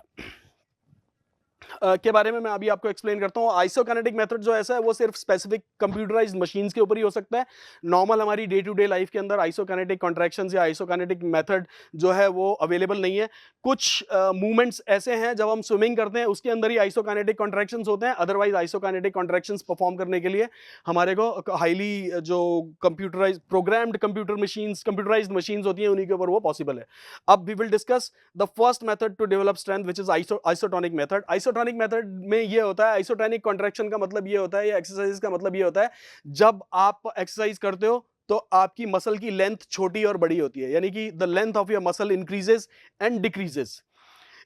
के बारे में मैं अभी आपको एक्सप्लेन करता हूँ। आइसोकिनेटिक मेथड जो ऐसा है वो सिर्फ स्पेसिफिक कंप्यूटराइज्ड मशीन्स के ऊपर ही हो सकता है। नॉर्मल हमारी डे टू डे लाइफ के अंदर आइसोकिनेटिक कॉन्ट्रैक्शंस या आइसोकिनेटिक मेथड जो है वो अवेलेबल नहीं है। कुछ मूवमेंट्स ऐसे हैं जब हम स्विमिंग करते हैं उसके अंदर ही आइसोकिनेटिक कॉन्ट्रैक्शंस होते हैं। अदरवाइज आइसोकिनेटिक कॉन्ट्रैक्शंस परफॉर्म करने के लिए हमारे को हाईली जो कंप्यूटराइज्ड प्रोग्राम्ड कंप्यूटराइज्ड मशीन्स होती हैं उन्हीं के ऊपर वो पॉसिबल है। अब we will discuss the first method to develop strength which is isotonic method. Isotonic method में ये होता है, आइसोटोनिक कॉन्ट्रैक्शन का मतलब ये होता है या एक्सरसाइज का मतलब ये होता है, जब आप एक्सरसाइज करते हो तो आपकी मसल की लेंथ छोटी और बड़ी होती है, यानी कि the length of your muscle increases and decreases.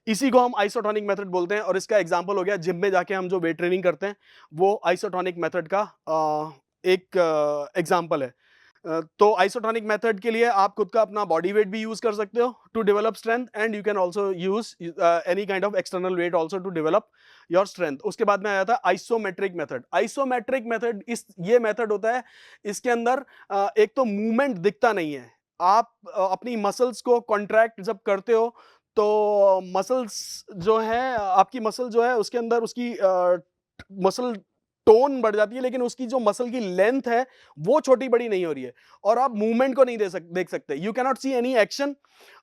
इसी को हम आइसोटोनिक मेथड बोलते हैं और इसका एग्जांपल हो गया जिम में जाके हम जो वेट ट्रेनिंग करते हैं वो आइसोटोनिक मेथड का एक एग्जांपल है। तो आइसोटोनिक मेथड के लिए आप खुद का अपना बॉडी वेट भी यूज कर सकते हो to develop strength, and you can also use any kind of external weight also to develop your strength. उसके बाद में आया था आइसोमेट्रिक मेथड। आइसोमेट्रिक मेथड ये मेथड होता है, इसके अंदर एक तो मूवमेंट दिखता नहीं है। आप अपनी मसल्स को कॉन्ट्रैक्ट जब करते हो तो मसल्स जो है, आपकी मसल जो है उसके अंदर उसकी मसल टोन बढ़ जाती है, लेकिन उसकी जो मसल की लेंथ है वो छोटी बड़ी नहीं हो रही है और आप मूवमेंट को नहीं देख सकते। You can not see any action.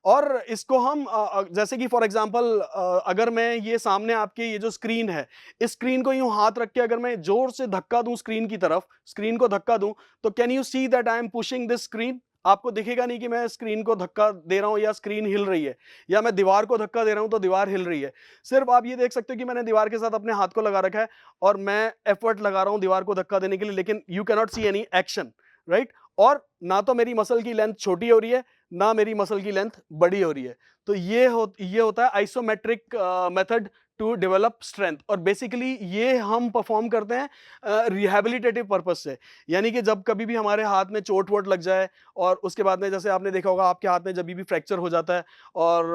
और इसको हम जैसे कि फॉर एग्जांपल अगर मैं ये सामने आपके ये जो स्क्रीन है, इस स्क्रीन को यूं हाथ रख के अगर मैं जोर से धक्का दूं स्क्रीन की तरफ, स्क्रीन को धक्का दूं, तो can you see that I am pushing this screen? आपको दिखेगा नहीं कि मैं स्क्रीन को धक्का दे रहा हूं या स्क्रीन हिल रही है, या मैं दीवार को धक्का दे रहा हूं तो दीवार हिल रही है। सिर्फ आप ये देख सकते हो कि मैंने दीवार के साथ अपने हाथ को लगा रखा है और मैं एफर्ट लगा रहा हूं दीवार को धक्का देने के लिए, लेकिन you can not see any action, right? और ना तो मेरी मसल की लेंथ छोटी हो रही है, ना मेरी मसल की लेंथ बड़ी हो रही है। तो ये होता है isometric method to develop strength. और बेसिकली ये हम परफॉर्म करते हैं रिहैबिलिटेटिव पर्पस से, यानी कि जब कभी भी हमारे हाथ में चोट वोट लग जाए और उसके बाद में जैसे आपने देखा होगा आपके हाथ में जब भी फ्रैक्चर हो जाता है और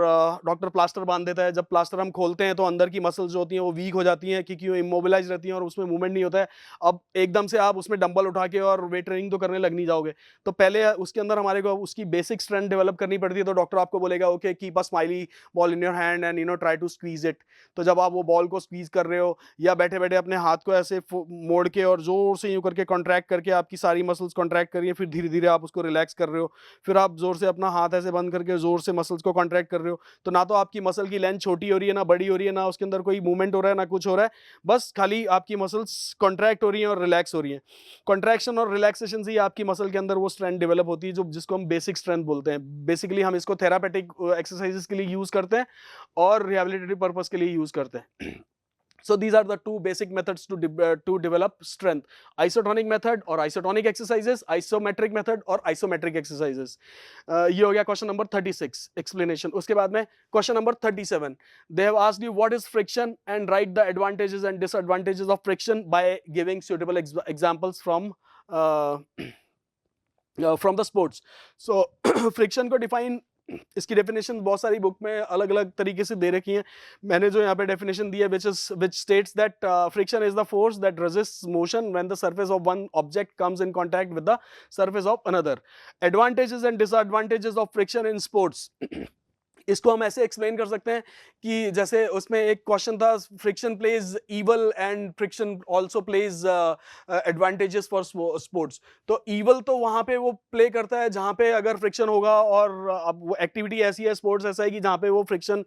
डॉक्टर प्लास्टर बांध देता है, जब प्लास्टर हम खोलते हैं तो अंदर की मसल्स जो होती हैं वो वीक हो जाती हैं क्योंकि वो इमोबिलाइज रहती हैं और उसमें मूवमेंट नहीं होता है। अब एकदम से आप उसमें डंबल उठा के और वेट ट्रेनिंग तो करने लग नहीं जाओगे, तो पहले उसके अंदर हमारे को उसकी बेसिक स्ट्रेंथ डेवलप करनी पड़ती है। तो डॉक्टर आपको बोलेगा okay keep a smiley ball in your hand and try to squeeze it. तो जब आप वो बॉल को स्क्वीज कर रहे हो या बैठे बैठे अपने हाथ को ऐसे मोड़ के और जोर से यूं करके कॉन्ट्रैक्ट करके आपकी सारी मसल्स कॉन्ट्रैक्ट करिए, फिर धीरे धीरे आप उसको रिलैक्स कर रहे हो, फिर आप जोर से अपना हाथ ऐसे बंद करके जोर से मसल्स को कॉन्ट्रैक्ट कर रहे हो। तो ना तो आपकी मसल की लेंथ छोटी हो रही है, ना बड़ी हो रही है, ना उसके अंदर कोई मूवमेंट हो रहा है, ना कुछ हो रहा है, बस खाली आपकी मसल्स कॉन्ट्रैक्ट हो रही हैं और रिलैक्स हो रही हैं। कॉन्ट्रैक्शन और रिलैक्सेशन से ही आपकी मसल के अंदर वो स्ट्रेंथ डेवलप होती है जो जिसको हम बेसिक स्ट्रेंथ बोलते हैं। बेसिकली हम इसको थेरापेटिक एक्सरसाइजेस के लिए यूज करते हैं और रिहैबिलिटेटिव पर्पस के लिए यूज करते हैं। So these are the two basic methods to develop strength: isotonic method or isotonic exercises, isometric method और isometric exercises. ये हो गया क्वेश्चन नंबर 36 explanation. उसके बाद में question number 37, they have asked you what is friction and write the advantages and disadvantages of friction by giving suitable examples from the sports. So friction को define, इसकी definition बहुत सारी book में अलग अलग तरीके से दे रखी हैं। मैंने जो यहाँ पे डेफिनेशन दी है which states that friction is the force that resists motion when the surface of one object comes in contact with the surface of another. Advantages and disadvantages of friction in sports. इसको हम ऐसे explain कर सकते हैं कि जैसे उसमें एक क्वेश्चन था, friction plays evil and friction also plays advantages for sports. तो इवल तो वहां पे वो प्ले करता है जहां पे अगर फ्रिक्शन होगा, और अब वो एक्टिविटी ऐसी है, स्पोर्ट्स ऐसा है कि जहां पे वो फ्रिक्शन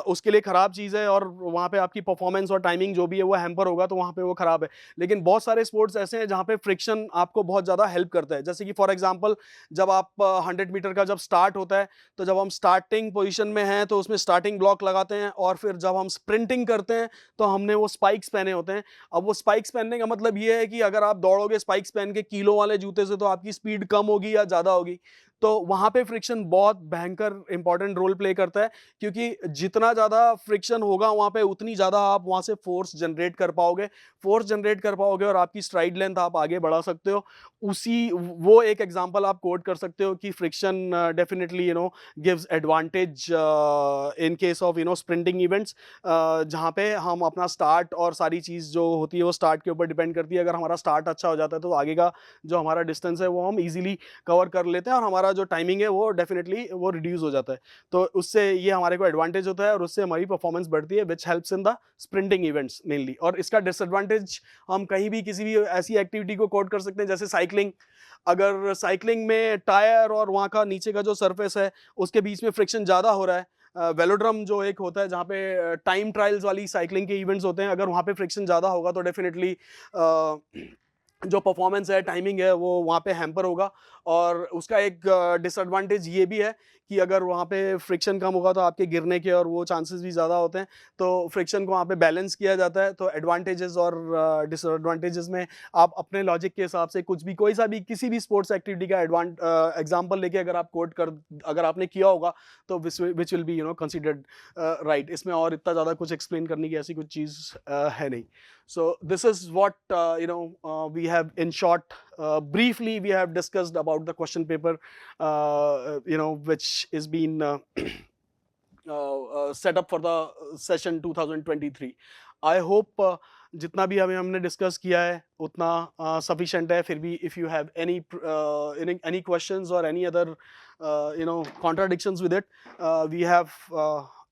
उसके लिए खराब चीज़ है और वहां पे आपकी परफॉर्मेंस और टाइमिंग जो भी है वो हैम्पर होगा, तो वहां पे वो खराब है। लेकिन बहुत सारे स्पोर्ट्स ऐसे हैं जहां पे फ्रिक्शन आपको बहुत ज़्यादा हेल्प करता है। जैसे कि फॉर एग्जाम्पल जब आप 100 मीटर का जब स्टार्ट होता है, तो जब हम स्टार्टिंग पोजीशन में हैं तो उसमें स्टार्टिंग ब्लॉक लगाते हैं, और फिर जब हम स्प्रिंटिंग करते हैं तो हमने वो स्पाइक्स पहने होते हैं। अब वो स्पाइक्स पहनने का मतलब ये है कि अगर आप दौड़ोगे स्पाइक्स पहन के किलो वाले जूते से, तो आपकी स्पीड कम होगी या ज़्यादा होगी। तो वहाँ पे फ्रिक्शन बहुत भयंकर इंपॉर्टेंट रोल प्ले करता है, क्योंकि जितना ज़्यादा फ्रिक्शन होगा वहाँ पे उतनी ज़्यादा आप वहाँ से फोर्स जनरेट कर पाओगे और आपकी स्ट्राइड लेंथ आप आगे बढ़ा सकते हो। वो एक एग्जांपल आप कोट कर सकते हो कि friction definitely gives advantage in case of sprinting events, जहाँ पे हम अपना स्टार्ट और सारी चीज़ जो होती है वो स्टार्ट के ऊपर डिपेंड करती है। अगर हमारा स्टार्ट अच्छा हो जाता है तो आगे का जो हमारा डिस्टेंस है वो हम इजीली कवर कर लेते हैं, और हमारा हमारा जो टाइमिंग है वो डेफिनेटली वो रिड्यूस हो जाता है। तो उससे ये हमारे को एडवांटेज होता है और उससे हमारी परफॉर्मेंस बढ़ती है, which helps in the sprinting events mainly. और इसका डिसएडवांटेज हम कहीं भी किसी भी ऐसी एक्टिविटी को कोट कर सकते हैं जैसे साइकिलिंग। अगर साइकिलिंग में टायर और वहाँ का नीचे का जो सरफेस है उसके बीच में फ्रिक्शन ज़्यादा हो रहा है, वेलोड्रम जो एक होता है जहाँ पे टाइम ट्रायल्स वाली साइकिलिंग के इवेंट्स होते हैं, अगर वहाँ पे फ्रिक्शन ज़्यादा होगा तो डेफिनेटली जो परफॉर्मेंस है, टाइमिंग है, वो वहाँ पे हैम्पर होगा। और उसका एक डिसएडवांटेज ये भी है कि अगर वहाँ पे फ्रिक्शन कम होगा तो आपके गिरने के और वो चांसेस भी ज़्यादा होते हैं। तो फ्रिक्शन को वहाँ पे बैलेंस किया जाता है। तो एडवांटेजेस और डिसएडवांटेजेस में आप अपने लॉजिक के हिसाब से कुछ भी, कोई सा भी, किसी भी स्पोर्ट्स एक्टिविटी का एग्जांपल लेके अगर आप कोट कर, अगर आपने किया होगा तो which will be considered right. इसमें और इतना ज़्यादा कुछ एक्सप्लेन करने की ऐसी कुछ चीज़ है नहीं। So this is what we have in short, briefly we have discussed about the question paper, which is been set up for the session 2023. I hope जितना भी हमने डिस्कस किया है उतना सफिशिएंट है। फिर भी if you have any questions or any other contradictions with it, we have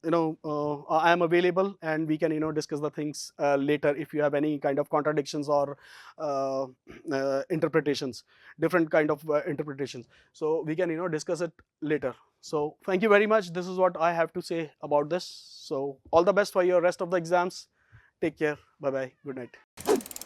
I am available and we can discuss the things later if you have any kind of contradictions or interpretations, different kind of interpretations. So we can discuss it later. So thank you very much. This is what I have to say about this. So all the best for your rest of the exams. Take care. Bye bye. Good night.